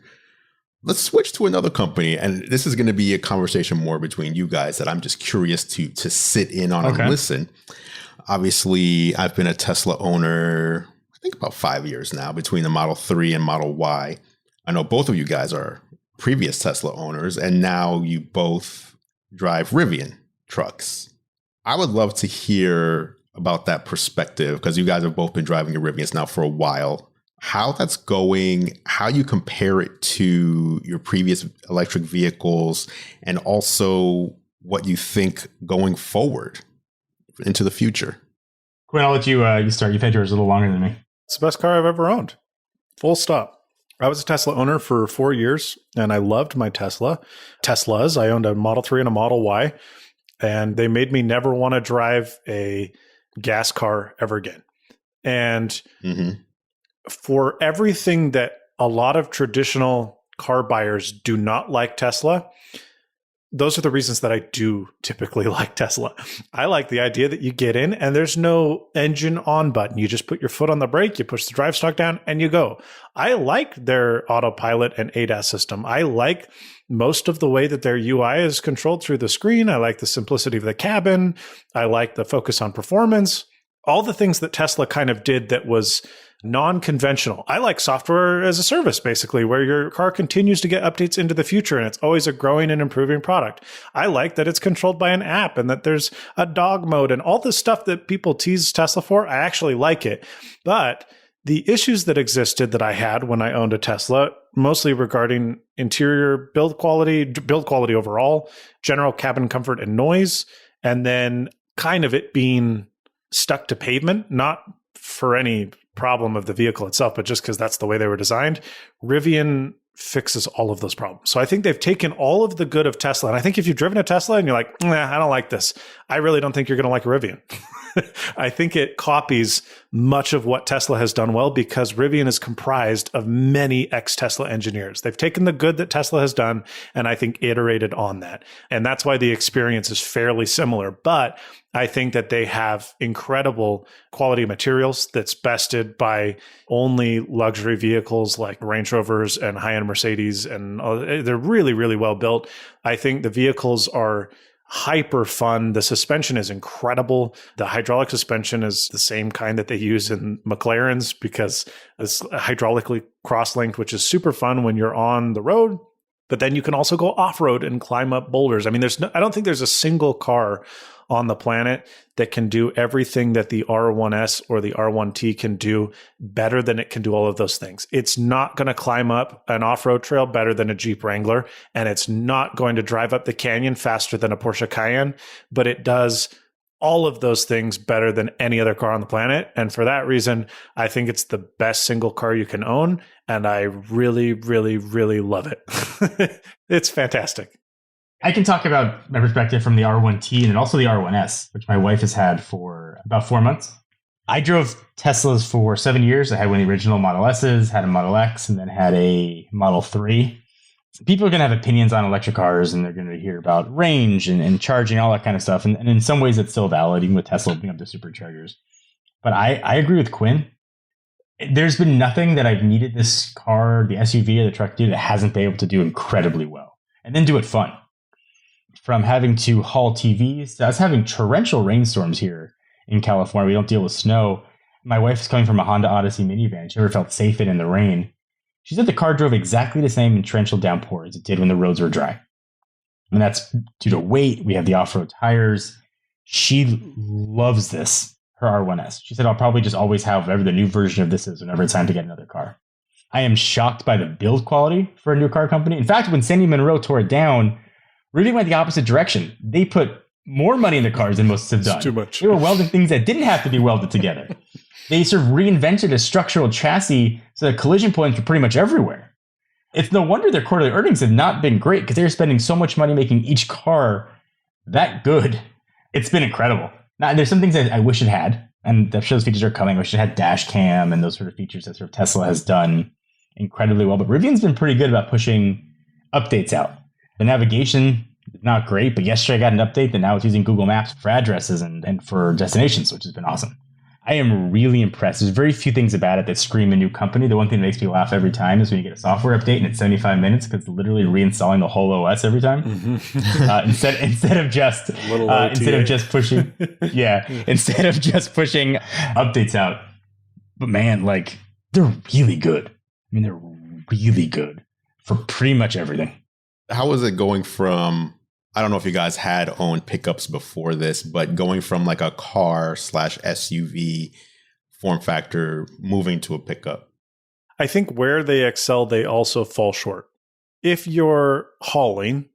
Let's switch to another company, and this is going to be a conversation more between you guys that I'm just curious to sit in on and listen. Obviously, I've been a Tesla owner, I think about 5 years now, between the Model 3 and Model Y. I know both of you guys are previous Tesla owners, and now you both drive Rivian trucks. I would love to hear about that perspective, because you guys have both been driving your Rivians now for a while. How that's going, how you compare it to your previous electric vehicles, and also what you think going forward into the future. Quinn, I'll let you start. You've had yours a little longer than me. It's the best car I've ever owned. Full stop. I was a Tesla owner for 4 years, and I loved my Teslas. I owned a Model 3 and a Model Y, and they made me never want to drive a gas car ever again. And for everything that a lot of traditional car buyers do not like Tesla, those are the reasons that I do typically like Tesla. I like the idea that you get in and there's no engine on button. You just put your foot on the brake, you push the drive stalk down, and you go. I like their autopilot and ADAS system. I like most of the way that their UI is controlled through the screen. I like the simplicity of the cabin. I like the focus on performance. All the things that Tesla kind of did that was non-conventional. I like software as a service, basically, where your car continues to get updates into the future and it's always a growing and improving product. I like that it's controlled by an app and that there's a dog mode and all the stuff that people tease Tesla for. I actually like it. But the issues that existed that I had when I owned a Tesla, mostly regarding interior build quality overall, general cabin comfort and noise, and then kind of it being stuck to pavement, not for any problem of the vehicle itself, but just because that's the way they were designed. Rivian fixes all of those problems. So I think they've taken all of the good of Tesla. And I think if you've driven a Tesla and you're like, nah, I don't like this, I really don't think you're going to like a Rivian. I think it copies much of what Tesla has done well, because Rivian is comprised of many ex-Tesla engineers. They've taken the good that Tesla has done and I think iterated on that. And that's why the experience is fairly similar. But I think that they have incredible quality materials that's bested by only luxury vehicles like Range Rovers and high-end Mercedes. And they're really, really well built. I think the vehicles are hyper fun. The suspension is incredible. The hydraulic suspension is the same kind that they use in McLarens, because it's hydraulically cross-linked, which is super fun when you're on the road. But then you can also go off-road and climb up boulders. I mean, I don't think there's a single car on the planet that can do everything that the R1S or the R1T can do better than it can do all of those things. It's not going to climb up an off-road trail better than a Jeep Wrangler, and it's not going to drive up the canyon faster than a Porsche Cayenne, but it does all of those things better than any other car on the planet. And for that reason, I think it's the best single car you can own. And I really, really, really love it. It's fantastic. I can talk about my perspective from the R1T and also the R1S, which my wife has had for about 4 months. I drove Teslas for 7 years. I had one of the original Model S's, had a Model X, and then had a Model 3. People are going to have opinions on electric cars, and they're going to hear about range and charging, all that kind of stuff. And in some ways, it's still valid, even with Tesla opening up the superchargers. But I agree with Quinn. There's been nothing that I've needed this car, the SUV or the truck, to do that hasn't been able to do incredibly well. And then do it fun. From having to haul TVs to us having torrential rainstorms here in California. We don't deal with snow. My wife's coming from a Honda Odyssey minivan. She never felt safe in the rain. She said the car drove exactly the same in torrential downpour as it did when the roads were dry. And that's due to weight. We have the off-road tires. She loves this. her R1S. She said, I'll probably just always have whatever the new version of this is whenever it's time to get another car. I am shocked by the build quality for a new car company. In fact, when Sandy Munro tore it down, Rivian went the opposite direction. They put more money in the cars than most have done. It's too much. They were welding things that didn't have to be welded together. They sort of reinvented a structural chassis so that collision points were pretty much everywhere. It's no wonder their quarterly earnings have not been great because they're spending so much money making each car that good. It's been incredible. Now, there's some things that I wish it had, and I'm sure those features are coming. I wish it had dash cam and those sort of features that sort of Tesla has done incredibly well. But Rivian's been pretty good about pushing updates out. The navigation is not great, but yesterday I got an update that now it's using Google Maps for addresses and for destinations, which has been awesome. I am really impressed. There's very few things about it that scream a new company. The one thing that makes me laugh every time is when you get a software update and it's 75 minutes because it's literally reinstalling the whole OS every time. Mm-hmm. Instead of just pushing, instead of just pushing updates out. But man, like they're really good. I mean, they're really good for pretty much everything. How is it going from? I don't know if you guys had owned pickups before this, but going from like a car / SUV form factor moving to a pickup. I think where they excel, they also fall short. If you're hauling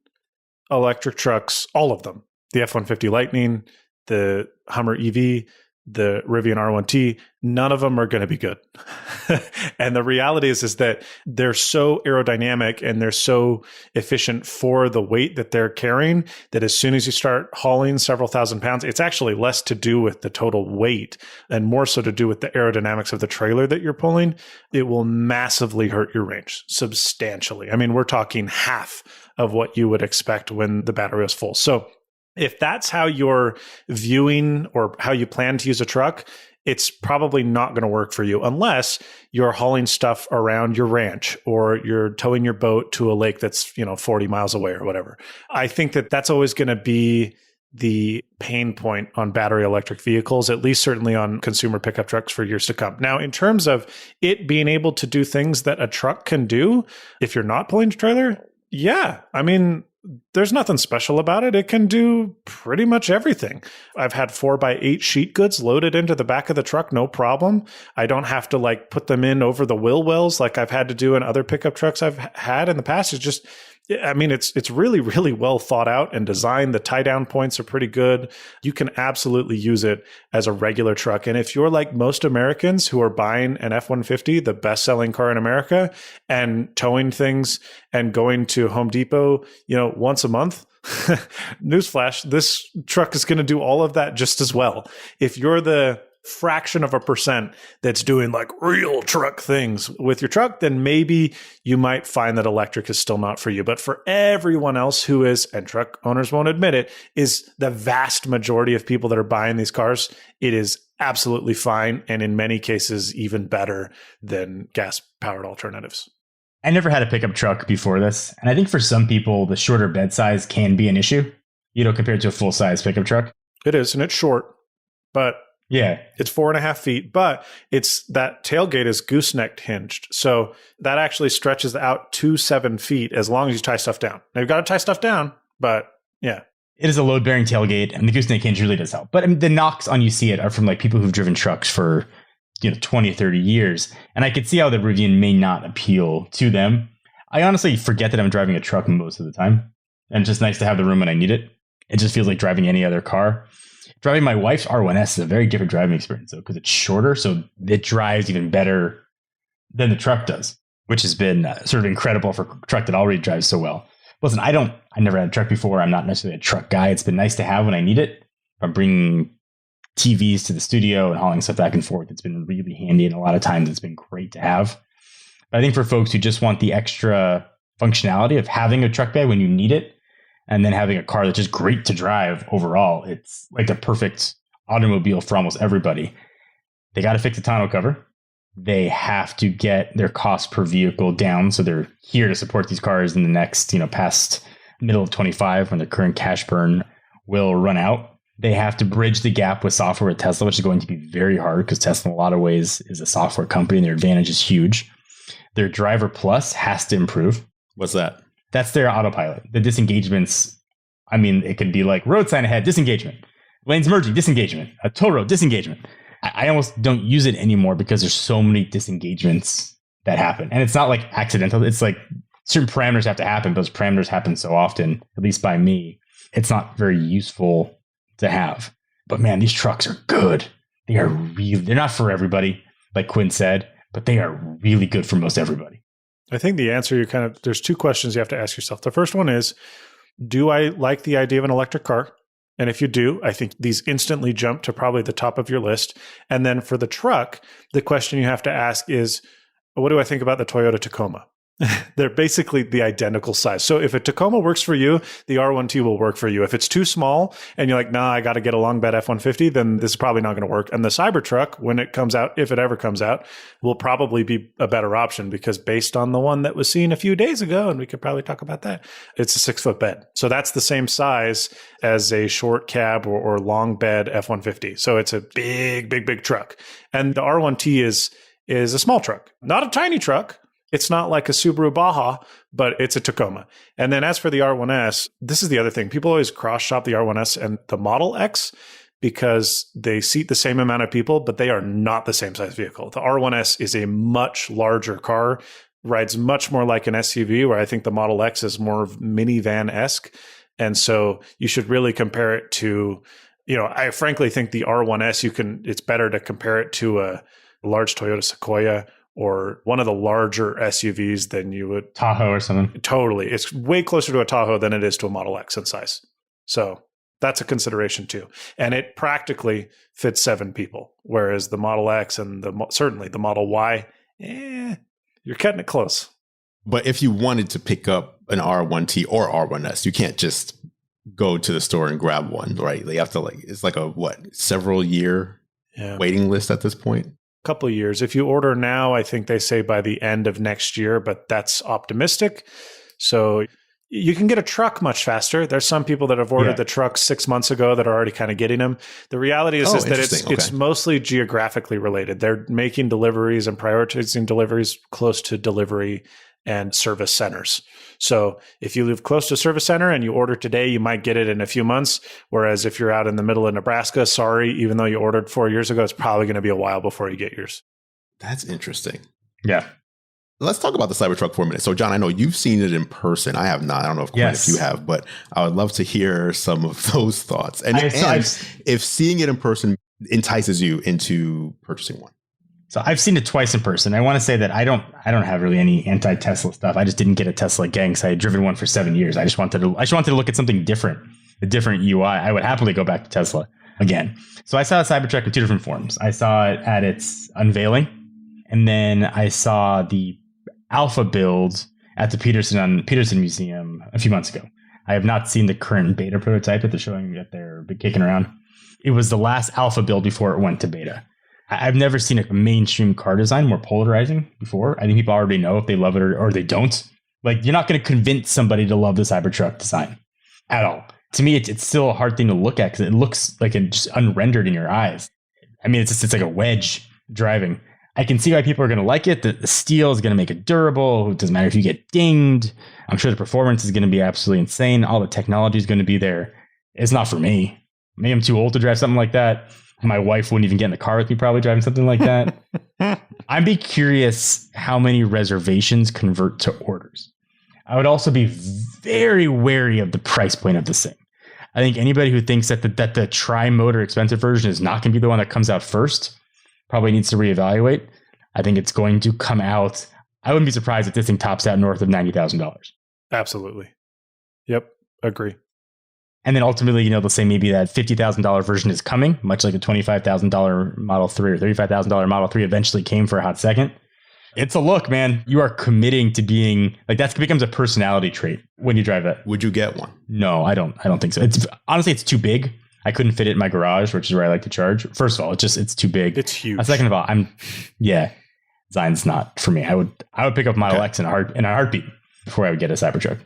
electric trucks, all of them, the F-150 Lightning, the Hummer EV, the Rivian R1T, none of them are going to be good. And the reality is that they're so aerodynamic and they're so efficient for the weight that they're carrying that as soon as you start hauling several thousand pounds, it's actually less to do with the total weight and more so to do with the aerodynamics of the trailer that you're pulling. It will massively hurt your range substantially. I mean, we're talking half of what you would expect when the battery is full. So if that's how you're viewing or how you plan to use a truck, it's probably not going to work for you unless you're hauling stuff around your ranch or you're towing your boat to a lake that's, 40 miles away or whatever. I think that that's always going to be the pain point on battery electric vehicles, at least certainly on consumer pickup trucks for years to come. Now, in terms of it being able to do things that a truck can do, if you're not pulling a trailer, yeah, I mean, there's nothing special about it. It can do pretty much everything. I've had 4x8 sheet goods loaded into the back of the truck, no problem. I don't have to put them in over the wheel wells like I've had to do in other pickup trucks I've had in the past. It's just, I mean, it's really, really well thought out and designed. The tie down points are pretty good. You can absolutely use it as a regular truck. And if you're like most Americans who are buying an F-150, the best selling car in America, and towing things and going to Home Depot, once a month, newsflash, this truck is going to do all of that just as well. If you're the fraction of a percent that's doing real truck things with your truck, then maybe you might find that electric is still not for you. But for everyone else who is, and truck owners won't admit it, is the vast majority of people that are buying these cars, it is absolutely fine. And in many cases, even better than gas powered alternatives. I never had a pickup truck before this. And I think for some people, the shorter bed size can be an issue, compared to a full size pickup truck. It is, and it's short, but yeah, it's 4.5 feet, but it's that tailgate is gooseneck hinged. So that actually stretches out to 7 feet as long as you tie stuff down. Now you've got to tie stuff down, but yeah. It is a load bearing tailgate and the gooseneck hinge really does help. But I mean, the knocks on you see it are from people who've driven trucks for 20, 30 years. And I could see how the Rivian may not appeal to them. I honestly forget that I'm driving a truck most of the time. And it's just nice to have the room when I need it. It just feels like driving any other car. Driving my wife's R1S is a very different driving experience, though, because it's shorter, so it drives even better than the truck does, which has been sort of incredible for a truck that already drives so well. Listen, I never had a truck before. I'm not necessarily a truck guy. It's been nice to have when I need it. If I'm bringing TVs to the studio and hauling stuff back and forth, it's been really handy, and a lot of times it's been great to have. But I think for folks who just want the extra functionality of having a truck bed when you need it, and then having a car that's just great to drive overall, it's like a perfect automobile for almost everybody. They got to fix the tonneau cover. They have to get their cost per vehicle down. So they're here to support these cars in the next, past middle of 25 when their current cash burn will run out. They have to bridge the gap with software at Tesla, which is going to be very hard because Tesla in a lot of ways is a software company and their advantage is huge. Their Driver Plus has to improve. What's that? That's their autopilot. The disengagements, I mean, it could be like road sign ahead, disengagement. Lanes merging, disengagement. A toll road, disengagement. I almost don't use it anymore because there's so many disengagements that happen. And it's not like accidental. It's like certain parameters have to happen. Those parameters happen so often, at least by me. It's not very useful to have. But man, these trucks are good. They're not for everybody, like Quinn said, but they are really good for most everybody. I think the answer there's two questions you have to ask yourself. The first one is, do I like the idea of an electric car? And if you do, I think these instantly jump to probably the top of your list. And then for the truck, the question you have to ask is, what do I think about the Toyota Tacoma? They're basically the identical size. So if a Tacoma works for you, the R1T will work for you. If it's too small and you're like, nah, I got to get a long bed F-150, then this is probably not going to work. And the Cybertruck, when it comes out, if it ever comes out, will probably be a better option because based on the one that was seen a few days ago, and we could probably talk about that, it's a 6-foot bed. So that's the same size as a short cab or long bed F-150. So it's a big truck. And the R1T is a small truck, not a tiny truck. It's not like a Subaru Baja, but it's a Tacoma. And then as for the R1S, this is the other thing. People always cross-shop the R1S and the Model X because they seat the same amount of people, but they are not the same size vehicle. The R1S is a much larger car, rides much more like an SUV, where I think the Model X is more minivan-esque. And so you should really compare it to, I frankly think the R1S, it's better to compare it to a large Toyota Sequoia or one of the larger SUVs than you would. Tahoe or something. Totally. It's way closer to a Tahoe than it is to a Model X in size. So that's a consideration too. And it practically fits 7 people, whereas the Model X and certainly the Model Y, you're cutting it close. But if you wanted to pick up an R1T or R1S, you can't just go to the store and grab one, right? They have to it's like several year waiting list at this point? Couple of years. If you order now, I think they say by the end of next year, but that's optimistic. So you can get a truck much faster. There's some people that have ordered the truck 6 months ago that are already kind of getting them. The reality is that it's mostly geographically related. They're making deliveries and prioritizing deliveries close to delivery and service centers. So if you live close to a service center and you order today, you might get it in a few months. Whereas if you're out in the middle of Nebraska, sorry, even though you ordered 4 years ago, it's probably going to be a while before you get yours. That's interesting. Yeah. Let's talk about the Cybertruck for a minute. So, John, I know you've seen it in person. I have not. I don't know if Quinn, if you have, but I would love to hear some of those thoughts. And if seeing it in person entices you into purchasing one. So I've seen it twice in person. I want to say that I don't have really any anti-Tesla stuff. I just didn't get a Tesla gang, so I had driven one for 7 years. I just wanted to look at something different, a different UI. I would happily go back to Tesla again. So I saw a Cybertruck in 2 different forms. I saw it at its unveiling, and then I saw the alpha build at the Peterson Museum a few months ago. I have not seen the current beta prototype that they're showing that they're kicking around. It was the last alpha build before it went to beta. I've never seen a mainstream car design more polarizing before. I think people already know if they love it or they don't. Like, you're not going to convince somebody to love the Cybertruck design at all. To me, it's still a hard thing to look at because it looks like it's just unrendered in your eyes. I mean, it's like a wedge driving. I can see why people are going to like it. The steel is going to make it durable. It doesn't matter if you get dinged. I'm sure the performance is going to be absolutely insane. All the technology is going to be there. It's not for me. Maybe I'm too old to drive something like that. My wife wouldn't even get in the car with me probably driving something like that. I'd be curious how many reservations convert to orders. I would also be very wary of the price point of this thing. I think anybody who thinks that the tri-motor expensive version is not going to be the one that comes out first probably needs to reevaluate. I think it's going to come out. I wouldn't be surprised if this thing tops out north of $90,000. Absolutely. Yep. Agree. And then ultimately, they'll say maybe that $50,000 version is coming, much like the $25,000 Model 3 or $35,000 Model 3 eventually came for a hot second. It's a look, man. You are committing to being like, that becomes a personality trait when you drive that. Would you get one? No, I don't think so. Honestly, it's too big. I couldn't fit it in my garage, which is where I like to charge. First of all, it's too big. It's huge. Second of all, design's not for me. I would pick up Model X in a heartbeat before I would get a Cybertruck.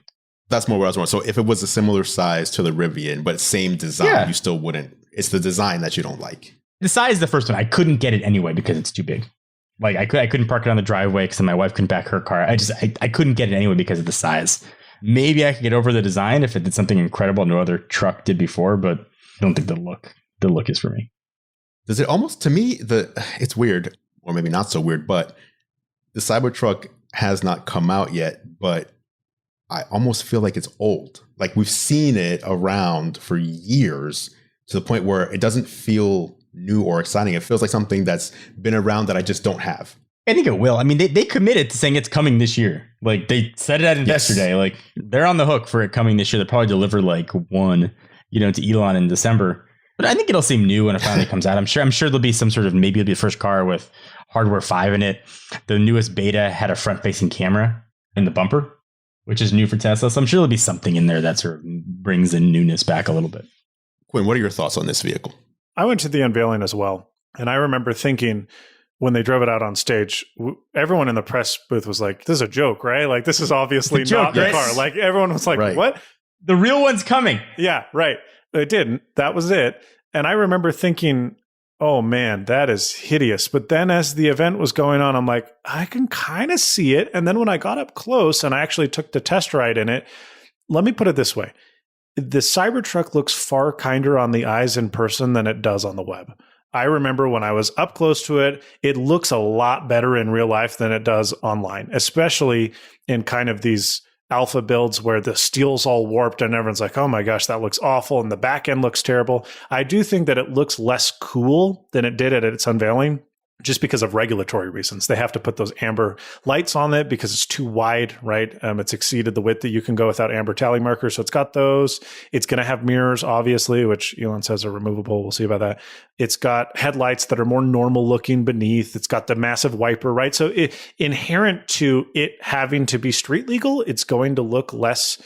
That's more what I was wondering. So if it was a similar size to the Rivian, but same design, you still wouldn't. It's the design that you don't like. The size is the first one. I couldn't get it anyway because it's too big. Like I couldn't park it on the driveway because my wife couldn't back her car. I couldn't get it anyway because of the size. Maybe I could get over the design if it did something incredible no other truck did before, but I don't think the look the look is for me. Does it almost, to me, it's weird, or maybe not so weird, but the Cybertruck has not come out yet, but I almost feel like it's old. Like we've seen it around for years to the point where it doesn't feel new or exciting. It feels like something that's been around that I just don't have. I think it will. I mean, they committed to saying it's coming this year. Like they said it at Investor Day. Like they're on the hook for it coming this year. They'll probably deliver like one, to Elon in December. But I think it'll seem new when it finally comes out. I'm sure there'll be some sort of, maybe it'll be the first car with hardware 5 in it. The newest beta had a front-facing camera in the bumper, which is new for Tesla. So I'm sure there'll be something in there that sort of brings the newness back a little bit. Quinn, what are your thoughts on this vehicle? I went to the unveiling as well. And I remember thinking when they drove it out on stage, everyone in the press booth was like, this is a joke, right? Like, this is obviously not the car. Like, everyone was like, what? The real one's coming. Yeah, right. It didn't. That was it. And I remember thinking, oh man, that is hideous. But then as the event was going on, I'm like, I can kind of see it. And then when I got up close and I actually took the test ride in it, let me put it this way. The Cybertruck looks far kinder on the eyes in person than it does on the web. I remember when I was up close to it, it looks a lot better in real life than it does online, especially in kind of these alpha builds where the steel's all warped and everyone's like, oh my gosh, that looks awful. And the back end looks terrible. I do think that it looks less cool than it did at its unveiling, just because of regulatory reasons. They have to put those amber lights on it because it's too wide, right? It's exceeded the width that you can go without amber tally markers. So it's got those. It's going to have mirrors, obviously, which Elon says are removable. We'll see about that. It's got headlights that are more normal looking beneath. It's got the massive wiper, right? So inherent to it having to be street legal, it's going to look less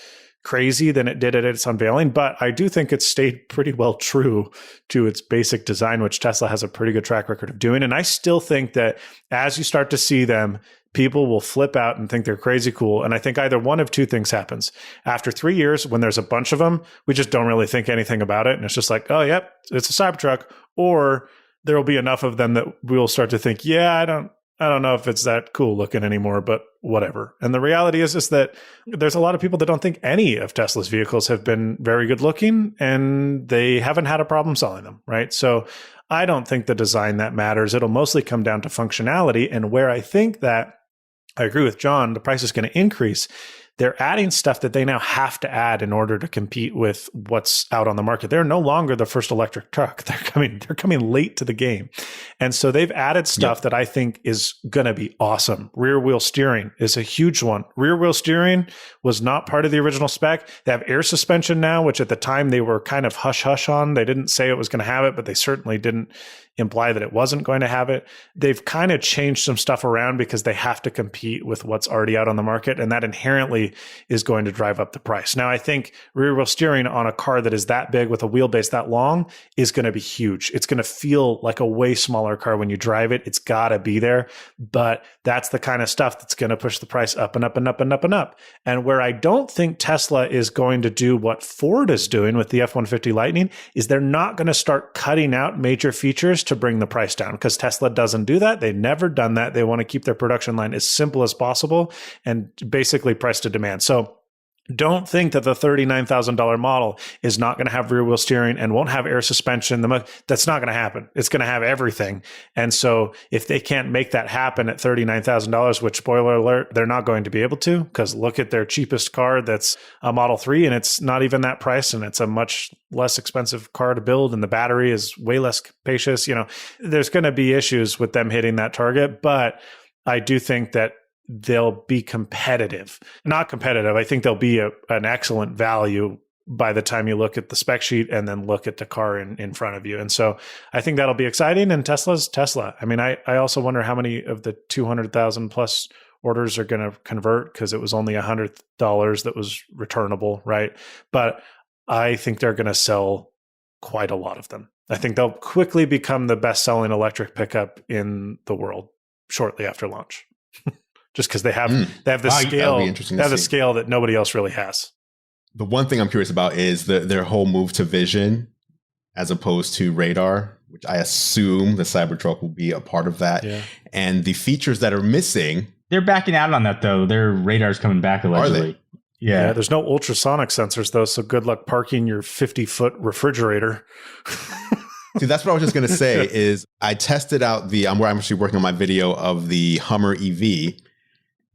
crazy than it did at its unveiling, but I do think it's stayed pretty well true to its basic design, which Tesla has a pretty good track record of doing. And I still think that as you start to see them, people will flip out and think they're crazy cool. And I think either one of two things happens. After 3 years, when there's a bunch of them, we just don't really think anything about it. And it's just like, oh, yep, it's a Cybertruck. Or there will be enough of them that we'll start to think, yeah, I don't know if it's that cool looking anymore, but whatever. And the reality is that there's a lot of people that don't think any of Tesla's vehicles have been very good looking, and they haven't had a problem selling them, right? So I don't think the design that matters. It'll mostly come down to functionality. And where I think that I agree with John, the price is going to increase. They're adding stuff that they now have to add in order to compete with what's out on the market. They're no longer the first electric truck. They're coming late to the game. And so they've added stuff that I think is going to be awesome. Rear wheel steering is a huge one. Rear wheel steering was not part of the original spec. They have air suspension now, which at the time they were kind of hush hush on. They didn't say it was going to have it, but they certainly didn't imply that it wasn't going to have it. They've kind of changed some stuff around because they have to compete with what's already out on the market. And that inherently is going to drive up the price. Now, I think rear wheel steering on a car that is that big with a wheelbase that long is going to be huge. It's going to feel like a way smaller car when you drive it. It's got to be there. But that's the kind of stuff that's going to push the price up and up and up and up and up. And where I don't think Tesla is going to do what Ford is doing with the F-150 Lightning is they're not going to start cutting out major features to bring the price down, because Tesla doesn't do that. They've never done that. They want to keep their production line as simple as possible and basically price to demand. So don't think that the $39,000 model is not going to have rear wheel steering and won't have air suspension. That's not going to happen. It's going to have everything. And so if they can't make that happen at $39,000, which, spoiler alert, they're not going to be able to, because look at their cheapest car that's a Model 3 and it's not even that price, and it's a much less expensive car to build, and the battery is way less capacious. There's going to be issues with them hitting that target, but I do think that they'll be competitive. Not competitive. I think they'll be an excellent value by the time you look at the spec sheet and then look at the car in front of you. And so I think that'll be exciting. And Tesla's Tesla. I mean, I also wonder how many of the 200,000 plus orders are going to convert, because it was only $100 that was returnable, right? But I think they're going to sell quite a lot of them. I think they'll quickly become the best-selling electric pickup in the world shortly after launch. Just because they have the scale, they have the scale that nobody else really has. The one thing I'm curious about is their whole move to vision as opposed to radar, which I assume the Cybertruck will be a part of that. Yeah. And the features that are missing. They're backing out on that, though. Their radar's coming back allegedly. Are they? Yeah, there's no ultrasonic sensors, though, so good luck parking your 50-foot refrigerator. See, that's what I was just going to say is I tested out I'm actually working on my video of the Hummer EV.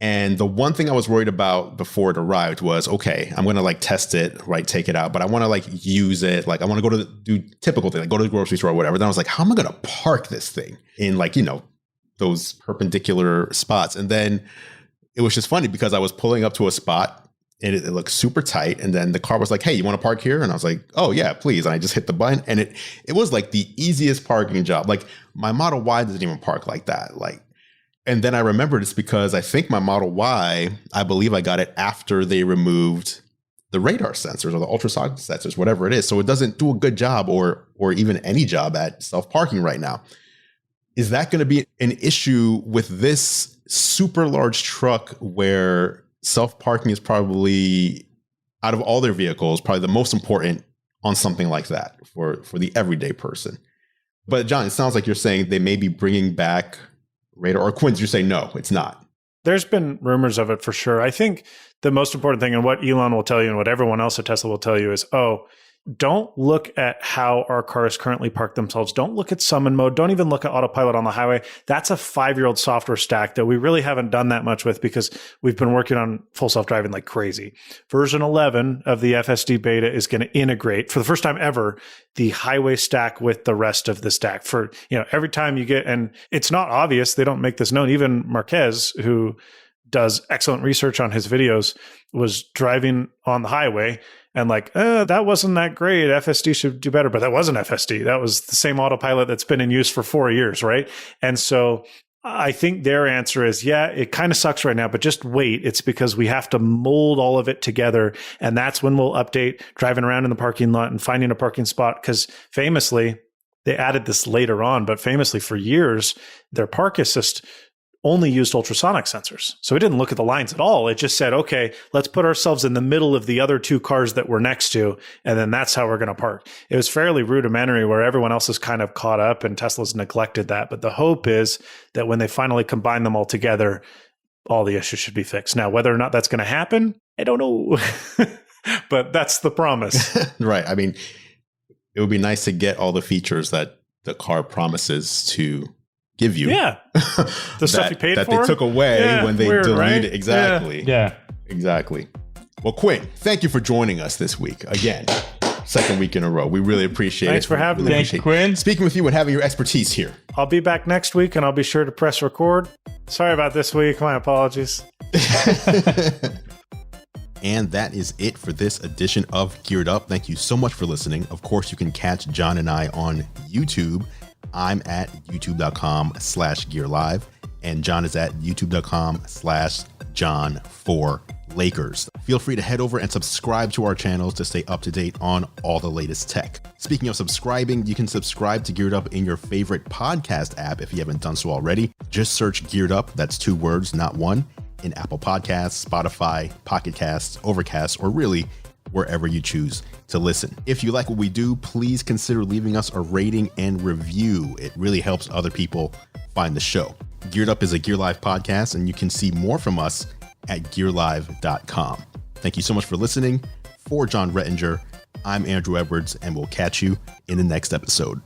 And the one thing I was worried about before it arrived was, okay, I'm going to like test it, right? Take it out, but I want to like use it. Like I want to go to do typical thing, like go to the grocery store or whatever. Then I was like, how am I going to park this thing in like, those perpendicular spots? And then it was just funny because I was pulling up to a spot and it looked super tight. And then the car was like, hey, you want to park here? And I was like, oh yeah, please. And I just hit the button and it was like the easiest parking job. Like my Model Y doesn't even park like that. And then I remembered it's because I think my Model Y, I believe I got it after they removed the radar sensors or the ultrasonic sensors, whatever it is. So it doesn't do a good job or even any job at self-parking right now. Is that going to be an issue with this super large truck where self-parking is probably, out of all their vehicles, probably the most important on something like that for the everyday person? But John, it sounds like you're saying they may be bringing back radar, or Quinn, you say no, it's not. There's been rumors of it for sure. I think the most important thing, and what Elon will tell you and what everyone else at Tesla will tell you is, don't look at how our cars currently park themselves. Don't look at summon mode. Don't even look at autopilot on the highway. That's a 5-year-old software stack that we really haven't done that much with because we've been working on full self-driving like crazy. Version 11 of the FSD beta is going to integrate, for the first time ever, the highway stack with the rest of the stack. For, every time you get, and it's not obvious, they don't make this known. Even Marquez, who does excellent research on his videos, was driving on the highway and like, that wasn't that great. FSD should do better. But that wasn't FSD. That was the same autopilot that's been in use for 4 years, right? And so I think their answer is, yeah, it kind of sucks right now, but just wait. It's because we have to mold all of it together. And that's when we'll update driving around in the parking lot and finding a parking spot. Because famously, they added this later on, but famously for years, their park assist only used ultrasonic sensors. So it didn't look at the lines at all. It just said, okay, let's put ourselves in the middle of the other two cars that we're next to, and then that's how we're going to park. It was fairly rudimentary where everyone else is kind of caught up and Tesla's neglected that. But the hope is that when they finally combine them all together, all the issues should be fixed. Now, whether or not that's going to happen, I don't know. But that's the promise. Right. I mean, it would be nice to get all the features that the car promises to give you. Yeah. The stuff you paid that for? They took away when they deleted right? it. Exactly. Yeah. Exactly. Well, Quinn, thank you for joining us this week. Again, second week in a row. We really appreciate it. Thanks for having me. Thank you, Quinn. Speaking with you and having your expertise here. I'll be back next week and I'll be sure to press record. Sorry about this week. My apologies. And that is it for this edition of Geared Up. Thank you so much for listening. Of course, you can catch John and I on YouTube. I'm at youtube.com/gearlive and John is at youtube.com/John4Lakers. Feel free to head over and subscribe to our channels to stay up to date on all the latest tech. Speaking of subscribing, you can subscribe to Geared Up in your favorite podcast app if you haven't done so already. Just search Geared Up, that's 2 words, not one, in Apple Podcasts, Spotify, Pocket Casts, Overcast, or really wherever you choose to listen. If you like what we do, please consider leaving us a rating and review. It really helps other people find the show. Geared Up is a Gear Live podcast, and you can see more from us at gearlive.com. Thank you so much for listening. For John Rettinger, I'm Andrew Edwards, and we'll catch you in the next episode.